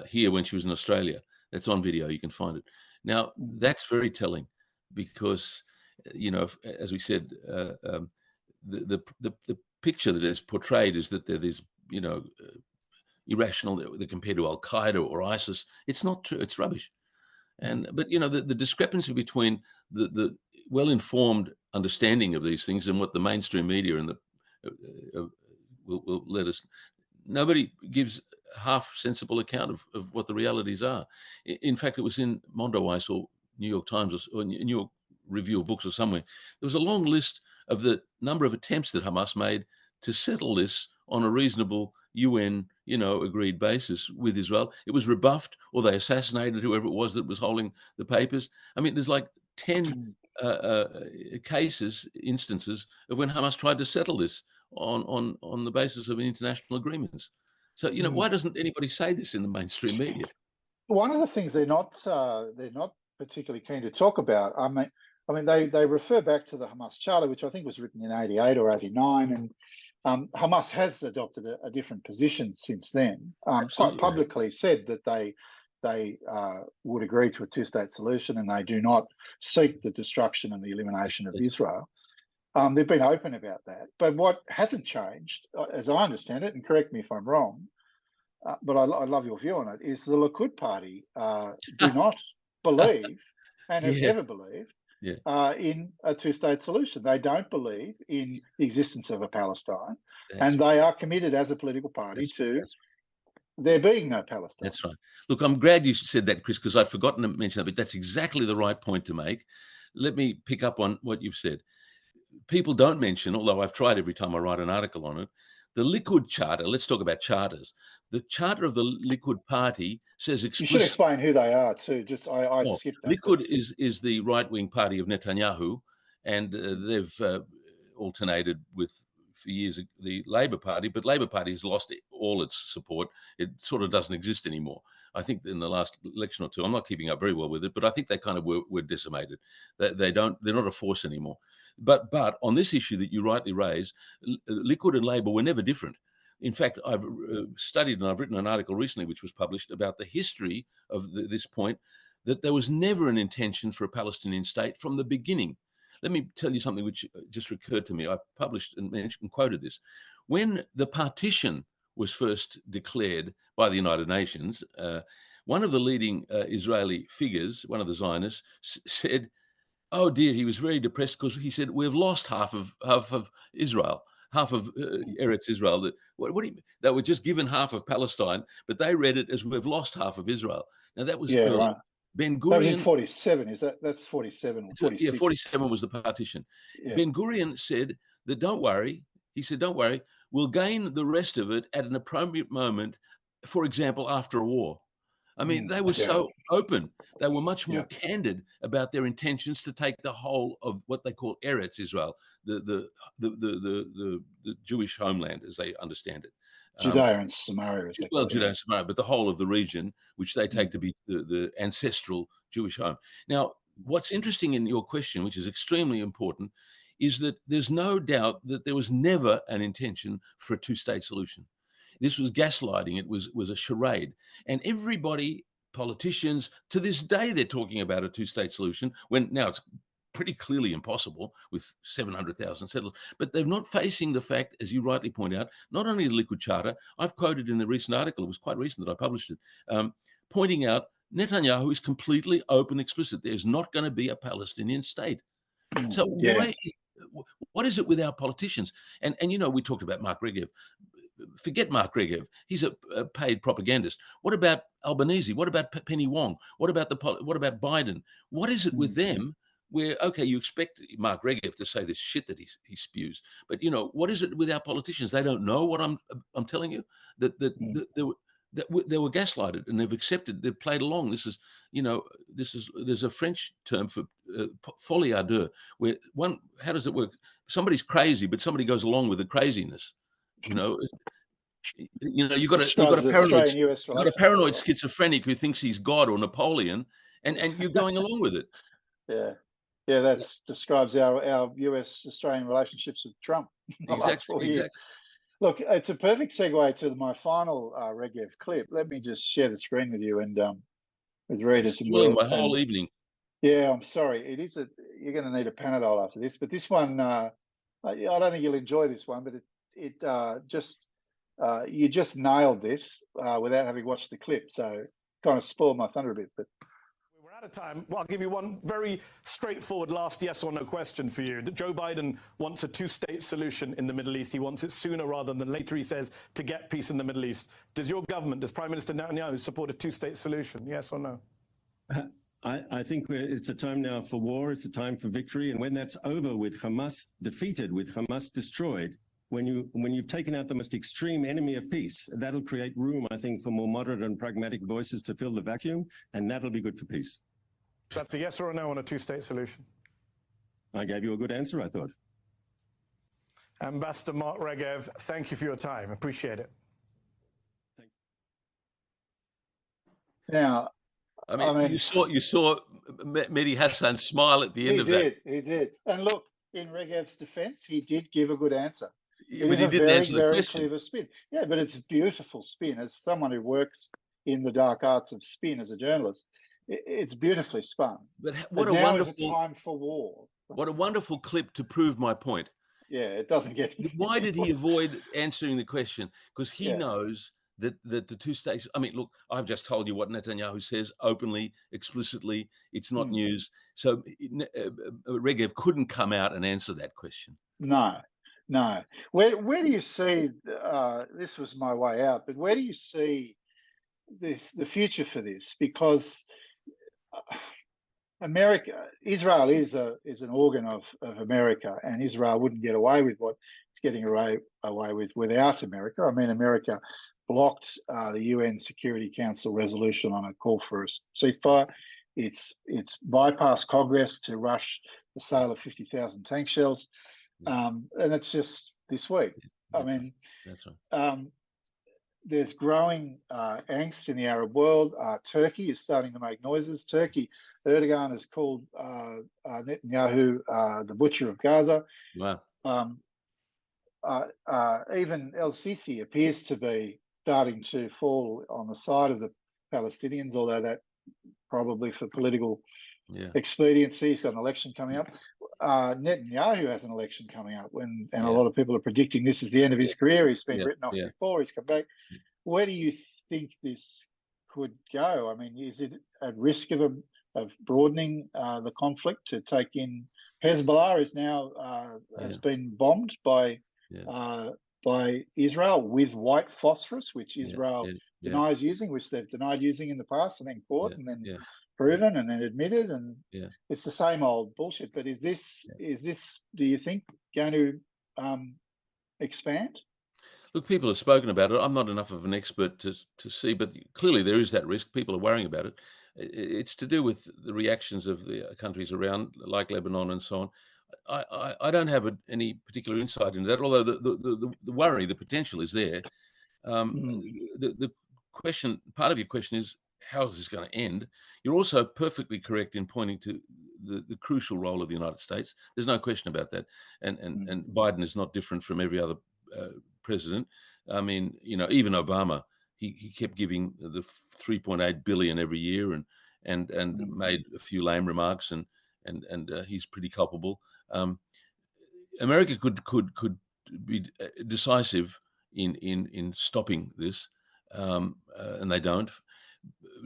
here when she was in Australia. That's on video. You can find it. Now, that's very telling because, as we said, the picture that is portrayed is that they're these, irrational, they're compared to Al-Qaeda or ISIS. It's not true. It's rubbish. But the discrepancy between the well-informed understanding of these things and what the mainstream media and will let us. Nobody gives half sensible account of what the realities are. In fact, it was in Mondoweiss or New York Times or New York Review of Books or somewhere. There was a long list of the number of attempts that Hamas made to settle this on a reasonable UN, agreed basis with Israel. It was rebuffed, or they assassinated whoever it was that was holding the papers. I mean, there's like 10 instances of when Hamas tried to settle this on the basis of international agreements. So, why doesn't anybody say this in the mainstream media? One of the things they're not particularly keen to talk about. I mean, they refer back to the Hamas Charter, which I think was written in '88 or '89, Hamas has adopted a different position since then. Quite Absolutely. publicly said that they would agree to a two-state solution, and they do not seek the destruction and the elimination of Israel. They've been open about that. But what hasn't changed, as I understand it, and correct me if I'm wrong, but I love your view on it, is the Likud party do not believe and have never believed in a two-state solution. They don't believe in the existence of a Palestine, and they are committed as a political party to there being no Palestine. That's right. Look, I'm glad you said that, Chris, because I'd forgotten to mention that, but that's exactly the right point to make. Let me pick up on what you've said. People don't mention, although I've tried every time I write an article on it, the Likud charter. Let's talk about charters. The charter of the Likud party says explicitly. You should explain who they are too. Just I skipped that. Likud is the right-wing party of Netanyahu, and they've alternated with for years the Labour Party, but Labour Party has lost all its support. It sort of doesn't exist anymore. I think in the last election or two, I'm not keeping up very well with it, but I think they kind of were decimated. They're not a force anymore. But on this issue that you rightly raise, Likud and Labour were never different. In fact, I've studied and I've written an article recently which was published about the history of this point, that there was never an intention for a Palestinian state from the beginning. Let me tell you something which just occurred to me. I published and quoted this. When the partition was first declared by the United Nations, one of the leading Israeli figures, one of the Zionists, said, oh dear, he was very depressed because he said, we've lost half of Israel, half of Eretz Israel. What do you mean? They were just given half of Palestine, but they read it as we've lost half of Israel. Now that was early. Right. Ben Gurion. That was in 47. That's 47 or 46? Yeah, 47 was the partition. Yeah. Ben Gurion said that don't worry. He said, don't worry. We'll gain the rest of it at an appropriate moment, for example, after a war. I mean, they were so open. They were much more candid about their intentions to take the whole of what they call Eretz Israel, the Jewish homeland, as they understand it. Judea and Samaria. Well, Judea and Samaria, but the whole of the region, which they take to be the ancestral Jewish home. Now, what's interesting in your question, which is extremely important, is that there's no doubt that there was never an intention for a two-state solution. This was gaslighting. It was a charade. And everybody, politicians, to this day, they're talking about a two-state solution, when now it's pretty clearly impossible with 700,000 settlers. But they're not facing the fact, as you rightly point out, not only the Likud Charter, I've quoted in the recent article, it was quite recent that I published it, pointing out Netanyahu is completely open, explicit. There's not going to be a Palestinian state. So what is it with our politicians? And you know, we talked about Mark Regev. Forget Mark Regev. He's a paid propagandist. What about Albanese? What about Penny Wong? What about Biden? What is it with them where, okay, you expect Mark Regev to say this shit that he spews, but you know, what is it with our politicians? They don't know what I'm telling you, that they were gaslighted and they've accepted, they've played along. This is, you know, there's a French term for folie à deux, where how does it work? Somebody's crazy, but somebody goes along with the craziness. You know, you've got a paranoid schizophrenic who thinks he's God or Napoleon, and you're going along with it. Yeah, that describes our US-Australian relationships with Trump. Exactly. Look, it's a perfect segue to my final Regev clip. Let me just share the screen with you and with readers. Spoiling my whole evening. Yeah, I'm sorry. You're going to need a Panadol after this. But this one, I don't think you'll enjoy this one. But you just nailed this without having watched the clip. So kind of spoiled my thunder a bit. But we're out of time. Well, I'll give you one very straightforward last yes or no question for you. Joe Biden wants a two-state solution in the Middle East. He wants it sooner rather than later, he says, to get peace in the Middle East. Does your government, does Prime Minister Netanyahu support a two-state solution? Yes or no? I think it's a time now for war. It's a time for victory. And when that's over, with Hamas defeated, with Hamas destroyed, when you've taken out the most extreme enemy of peace, that'll create room, I think, for more moderate and pragmatic voices to fill the vacuum, and that'll be good for peace. That's a yes or a no on a two-state solution? I gave you a good answer, I thought. Ambassador Mark Regev, thank you for your time. Appreciate it. Now, I mean, you saw Mehdi Hassan smile at the end of that. He did. And look, in Regev's defense, he did give a good answer. It but is he a didn't very, answer the very question. clever spin. Yeah, but it's beautiful spin. As someone who works in the dark arts of spin as a journalist, it's beautifully spun. But But now is a time for war. What a wonderful clip to prove my point. Yeah, it doesn't get. Why did he avoid answering the question? Because he Yeah. knows that the two states. I mean, look, I've just told you what Netanyahu says openly, explicitly. It's not news. So Regev couldn't come out and answer that question. No. Where do you see? This was my way out, but where do you see the future for this? Because Israel is an organ of America, and Israel wouldn't get away with what it's getting away with without America. I mean, America blocked the UN Security Council resolution on a call for a ceasefire. It's bypassed Congress to rush the sale of 50,000 tank shells, and it's just this week. I mean, that's right. There's growing angst in the Arab world. Turkey is starting to make noises. Erdogan has called Netanyahu the butcher of Gaza. Wow. Even El-Sisi appears to be starting to fall on the side of the Palestinians, although that probably for political expediency. He's got an election coming up. Netanyahu has an election coming up, and a lot of people are predicting this is the end of his career. He's been written off before. He's come back. Where do you think this could go? I mean, is it at risk of broadening the conflict to take in? Hezbollah is now has been bombed by Israel with white phosphorus, which Israel denies using, which they've denied using in the past, and then caught, and then proven, and then admitted, and it's the same old bullshit. But is this do you think going to expand? Look, people have spoken about it. I'm not enough of an expert to see, but clearly there is that risk. People are worrying about it. It's to do with the reactions of the countries around, like Lebanon and so on. I don't have any particular insight into that, although the worry, the potential is there. The question, part of your question is, how is this going to end? You're also perfectly correct in pointing to the crucial role of the United States. There's no question about that. And Biden is not different from every other president. I mean, even Obama, he kept giving the 3.8 billion every year and made a few lame remarks, and he's pretty culpable. America could be decisive in stopping this, and they don't.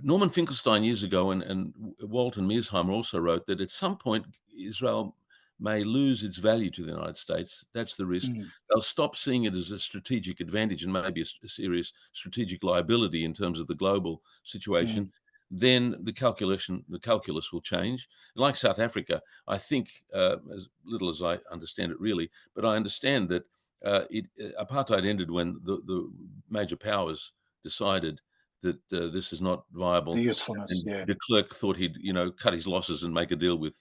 Norman Finkelstein years ago and Walton Mearsheimer also wrote that at some point Israel may lose its value to the United States. That's the risk. They'll stop seeing it as a strategic advantage and maybe a serious strategic liability in terms of the global situation. Then the calculus will change. Like South Africa, I think, as little as I understand it really, but I understand that apartheid ended when the major powers decided that this is not viable. The usefulness, and de Klerk thought he'd, cut his losses and make a deal with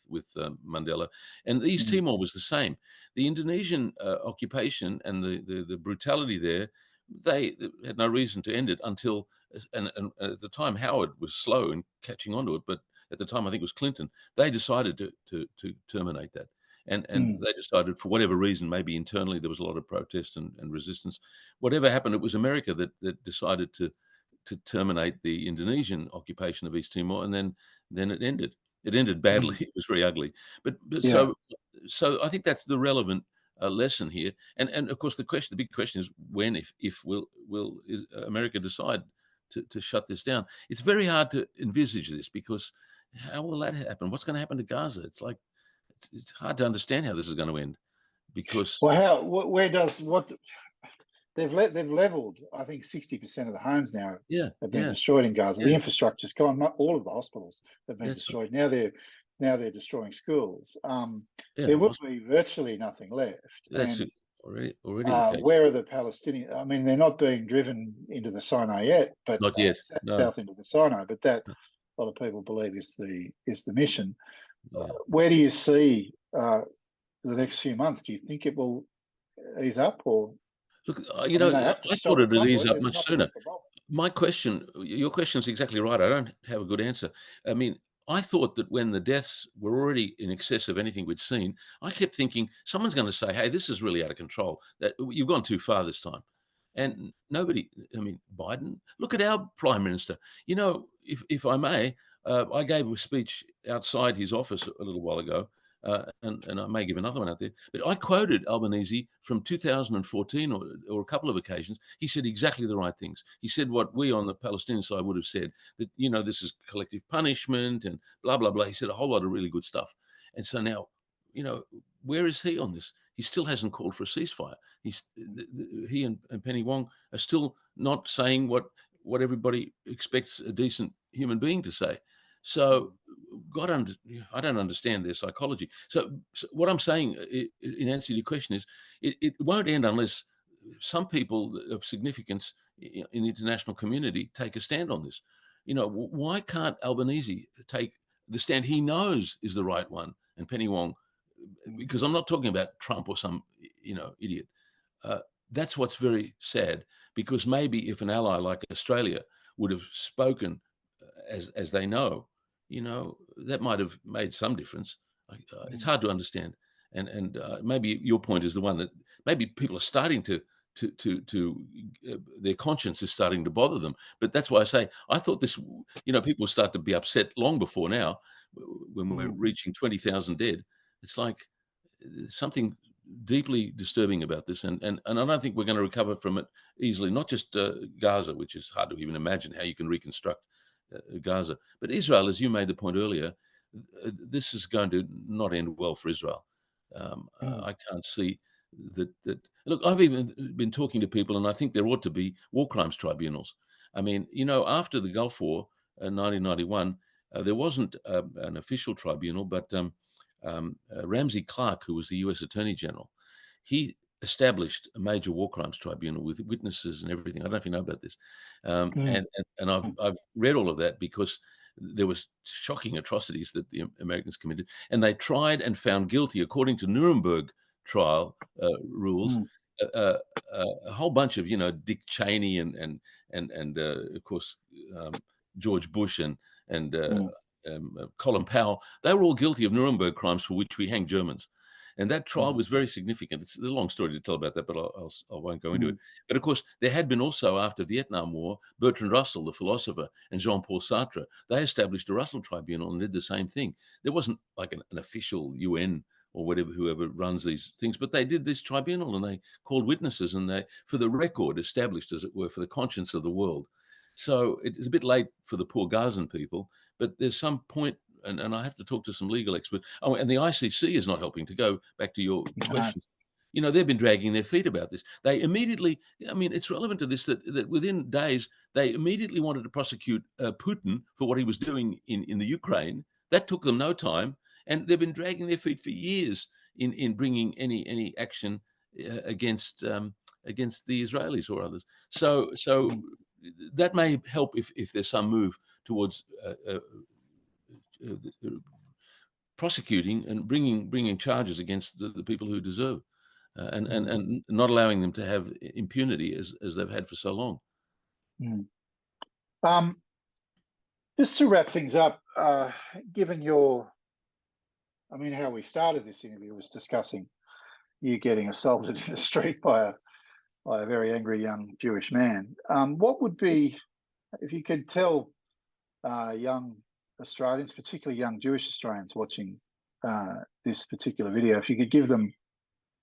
Mandela. And East Timor was the same. The Indonesian occupation and the brutality there, they had no reason to end it until, and at the time Howard was slow in catching on to it, but at the time I think it was Clinton, they decided to terminate that. And they decided, for whatever reason, maybe internally there was a lot of protest and resistance. Whatever happened, it was America that decided to terminate the Indonesian occupation of East Timor, and then it ended. It ended badly. It was very ugly. But so I think that's the relevant lesson here. And of course the big question is when, if will America decide to shut this down? It's very hard to envisage this, because how will that happen? What's going to happen to Gaza? It's hard to understand how this is going to end, because they've leveled, I think 60% of the homes now have been destroyed in Gaza. The infrastructure's gone. All of the hospitals have been destroyed. Right. Now they're destroying schools. There will be virtually nothing left. That's already where are the Palestinians? I mean, they're not being driven into the Sinai yet, but not yet. South into the Sinai. But that a lot of people believe is the mission. Where do you see the next few months? Do you think it will ease up, or? Look, I thought it would ease up much sooner. Your question is exactly right. I don't have a good answer. I mean, I thought that when the deaths were already in excess of anything we'd seen, I kept thinking someone's going to say, hey, this is really out of control. That you've gone too far this time. And nobody, I mean, Biden, look at our prime minister. You know, if I may, I gave a speech outside his office a little while ago, and I may give another one out there. But I quoted Albanese from 2014 or a couple of occasions. He said exactly the right things. He said what we on the Palestinian side would have said, that, you know, this is collective punishment and blah, blah, blah. He said a whole lot of really good stuff. And so now, you know, where is he on this? He still hasn't called for a ceasefire. He and Penny Wong are still not saying what everybody expects a decent human being to say. So, I don't understand their psychology. So what I'm saying in answer to your question is, it won't end unless some people of significance in the international community take a stand on this. You know, why can't Albanese take the stand he knows is the right one, and Penny Wong? Because I'm not talking about Trump or some, you know, idiot. That's what's very sad, because maybe if an ally like Australia would have spoken as they know, you know, that might have made some difference. It's hard to understand. And maybe your point is the one that maybe people are starting to their conscience is starting to bother them. But that's why I say, I thought this, you know, people start to be upset long before now when we're reaching 20,000 dead. It's like something deeply disturbing about this, and I don't think we're going to recover from it easily. Not just Gaza, which is hard to even imagine how you can reconstruct Gaza, but Israel, as you made the point earlier, this is going to not end well for Israel. I can't see that. Look, I've even been talking to people, and I think there ought to be war crimes tribunals. I mean, you know, after the Gulf War in 1991, there wasn't an official tribunal, but Ramsey Clark, who was the U.S. Attorney General, he established a major war crimes tribunal with witnesses and everything. I don't know if you know about this, and I've read all of that, because there was shocking atrocities that the Americans committed, and they tried and found guilty, according to Nuremberg trial rules, a whole bunch of, you know, Dick Cheney and of course George Bush and Colin Powell. They were all guilty of Nuremberg crimes for which we hanged Germans. And that trial was very significant. It's a long story to tell about that, but I won't go into it. But of course, there had been also, after Vietnam War, Bertrand Russell, the philosopher, and Jean-Paul Sartre. They established a Russell Tribunal and did the same thing. There wasn't like an official UN or whatever, whoever runs these things, but they did this tribunal, and they called witnesses, and they, for the record, established, as it were, for the conscience of the world. So it's a bit late for the poor Gazan people, but there's some point, and I have to talk to some legal experts. Oh, and the ICC is not helping, to go back to your question. You know, they've been dragging their feet about this. They immediately, I mean, it's relevant to this that within days, they immediately wanted to prosecute Putin for what he was doing in the Ukraine. That took them no time. And they've been dragging their feet for years in bringing any action against the Israelis or others. So that may help if there's some move towards prosecuting and bringing charges against the people who deserve, and not allowing them to have impunity as they've had for so long. Just to wrap things up, given your, I mean, how we started this interview was discussing you getting assaulted in the street by a very angry young Jewish man. What would be, if you could tell young Australians, particularly young Jewish Australians watching this particular video, if you could give them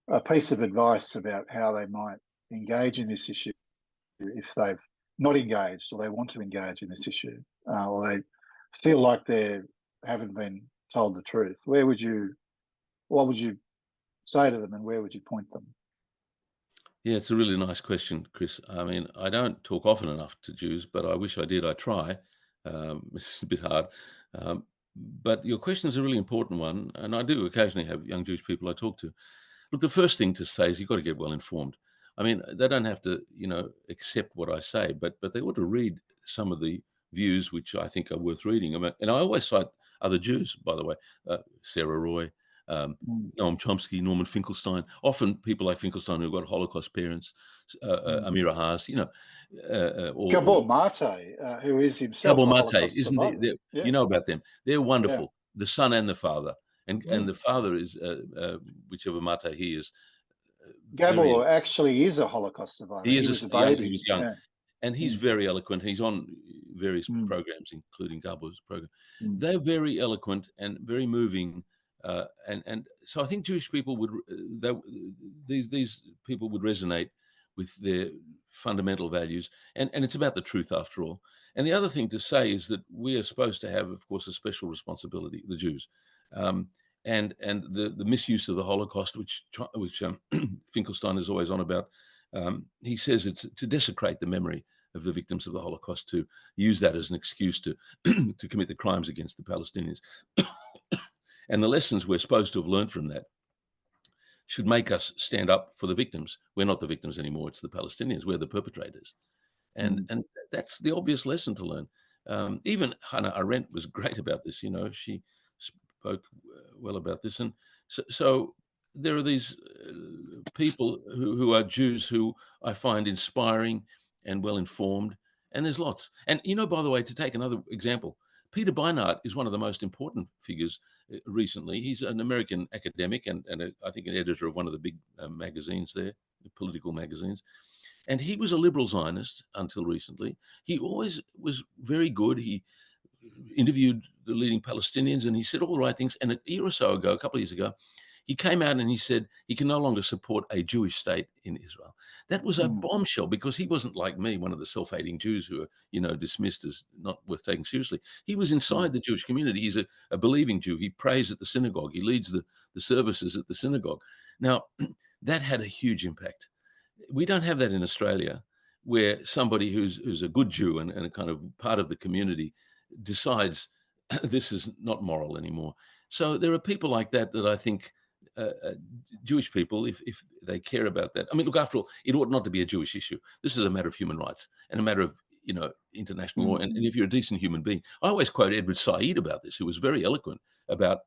a piece of advice about how they might engage in this issue if they've not engaged, or they want to engage in this issue, or they feel like they haven't been told the truth, what would you say to them, and where would you point them? Yeah, it's a really nice question, Chris. I mean, I don't talk often enough to Jews, but I wish I did. I try. It's a bit hard. But your question is a really important one, and I do occasionally have young Jewish people I talk to. Look, the first thing to say is you've got to get well informed. I mean, they don't have to, you know, accept what I say, but they ought to read some of the views which I think are worth reading. I mean, and I always cite other Jews, by the way, Sarah Roy, Noam Chomsky, Norman Finkelstein, often people like Finkelstein who've got Holocaust parents, Amira Haas, Gabor Mate, who is himself Gabor a Mate, Holocaust isn't survivor. he? Yeah. You know about them. They're wonderful, the son and the father. And the father is, whichever Mate he is. Gabor actually is a Holocaust survivor. He was a baby. He was young. Yeah. And he's very eloquent. He's on various programs, including Gabor's program. They're very eloquent and very moving. And so I think Jewish people would, these people would resonate with their fundamental values. And it's about the truth, after all. And the other thing to say is that we are supposed to have, of course, a special responsibility, the Jews. And the misuse of the Holocaust, which Finkelstein is always on about, he says it's to desecrate the memory of the victims of the Holocaust, to use that as an excuse to to commit the crimes against the Palestinians. And the lessons we're supposed to have learned from that should make us stand up for the victims. We're not the victims anymore. It's the Palestinians. We're the perpetrators. And that's the obvious lesson to learn. Even Hannah Arendt was great about this. She spoke well about this. And so there are these people who are Jews who I find inspiring and well-informed, and there's lots. And, by the way, to take another example, Peter Beinart is one of the most important figures recently. He's an American academic and I think an editor of one of the big magazines there, the political magazines. And he was a liberal Zionist until recently. He always was very good. He interviewed the leading Palestinians and he said all the right things. And a year or so ago, a couple of years ago, he came out and he said he can no longer support a Jewish state in Israel. That was a bombshell, because he wasn't like me, one of the self-hating Jews who are, dismissed as not worth taking seriously. He was inside the Jewish community. He's a believing Jew. He prays at the synagogue. He leads the services at the synagogue. Now, that had a huge impact. We don't have that in Australia, where somebody who's a good Jew and a kind of part of the community decides this is not moral anymore. So there are people like that I think Jewish people, if they care about that. I mean, look, after all, it ought not to be a Jewish issue. This is a matter of human rights and a matter of, international law. And if you're a decent human being, I always quote Edward Said about this, who was very eloquent about,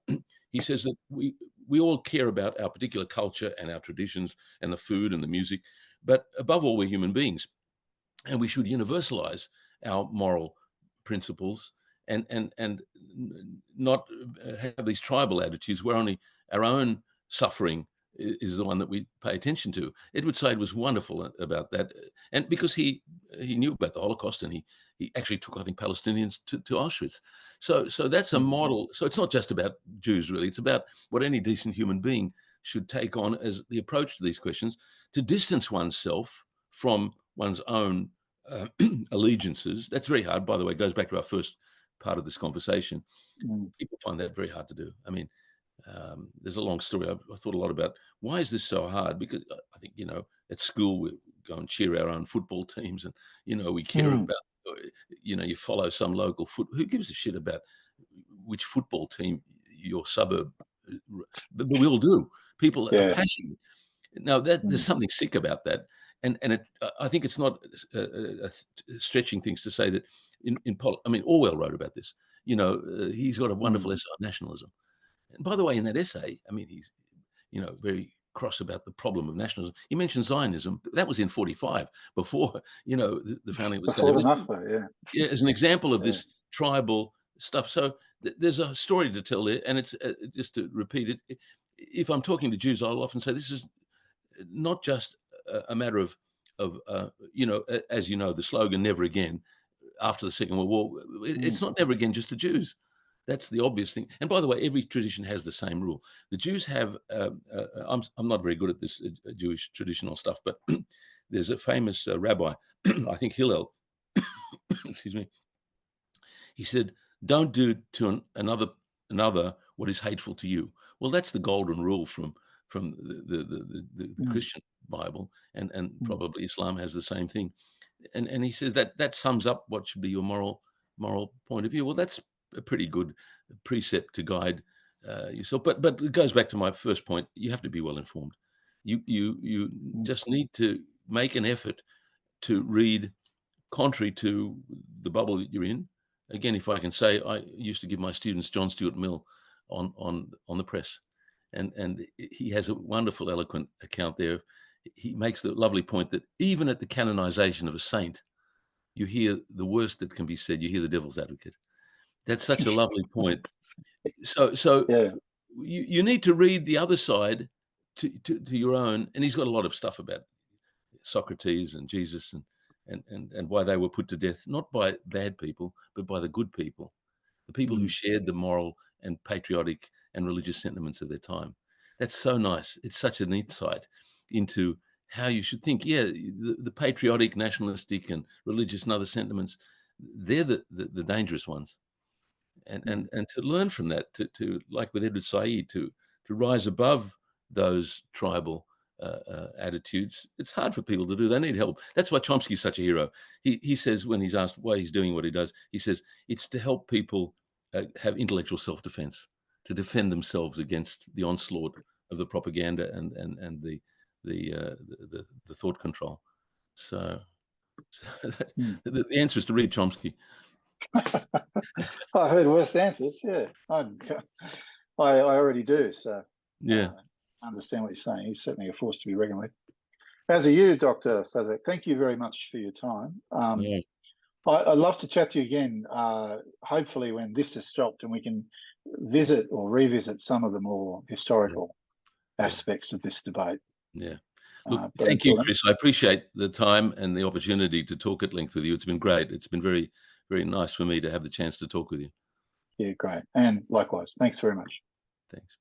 he says that we all care about our particular culture and our traditions and the food and the music, but above all, we're human beings, and we should universalize our moral principles and not have these tribal attitudes where only our own suffering is the one that we pay attention to. Edward Said was wonderful about that, and because he knew about the Holocaust, and he actually took, I think, Palestinians to Auschwitz. So that's a model. So it's not just about Jews, really. It's about what any decent human being should take on as the approach to these questions, to distance oneself from one's own allegiances. That's very hard, by the way. It goes back to our first part of this conversation. People find that very hard to do. I mean, there's a long story. I thought a lot about why is this so hard? Because I think, at school we go and cheer our own football teams, and, we care about, you follow some local who gives a shit about which football team your suburb, but we all do. People are passionate. Now there's something sick about that. And I think it's not stretching things to say that I mean, Orwell wrote about this. He's got a wonderful essay on nationalism. And by the way, in that essay, I mean, he's, very cross about the problem of nationalism. He mentioned Zionism. That was in 1945, before, the founding of the state. Before the Nakba, yeah, as an example of this tribal stuff. So there's a story to tell there. And it's just to repeat it. If I'm talking to Jews, I'll often say this is not just a matter of as you know, the slogan "Never Again" after the Second World War. It's not never again just the Jews. That's the obvious thing. And by the way, every tradition has the same rule. The Jews have. I'm not very good at this Jewish traditional stuff, but there's a famous rabbi, I think Hillel. Excuse me. He said, "Don't do to another what is hateful to you." Well, that's the golden rule from the Christian Bible, and probably Islam has the same thing. And he says that sums up what should be your moral point of view. Well, that's a pretty good precept to guide yourself. But it goes back to my first point. You have to be well informed. You just need to make an effort to read contrary to the bubble that you're in. Again, if I can say, I used to give my students John Stuart Mill on the press. and he has a wonderful, eloquent account there. He makes the lovely point that even at the canonization of a saint, you hear the worst that can be said. You hear the devil's advocate. That's such a lovely point. So Yeah. you need to read the other side to your own. And he's got a lot of stuff about Socrates and Jesus and why they were put to death, not by bad people, but by the good people, the people who shared the moral and patriotic and religious sentiments of their time. That's so nice. It's such an insight into how you should think. Yeah, the patriotic, nationalistic, and religious and other sentiments, they're the dangerous ones. And to learn from that, to like with Edward Said, to rise above those tribal attitudes. It's hard for people to do. They need help. That's why Chomsky is such a hero. He says, when he's asked why he's doing what he does, he says it's to help people have intellectual self-defense, to defend themselves against the onslaught of the propaganda and the thought control. So the answer is to read Chomsky. I heard worse answers. Yeah, I already do. So yeah, I understand what you're saying. He's certainly a force to be reckoned with. As are you, Dr. Slezak. Thank you very much for your time. yeah. I'd love to chat to you again, hopefully when this is stopped and we can visit or revisit some of the more historical aspects of this debate. Yeah. Look, thank you, Chris. I appreciate the time and the opportunity to talk at length with you. It's been great. It's been very, very nice for me to have the chance to talk with you. Yeah, great. And likewise. Thanks very much. Thanks.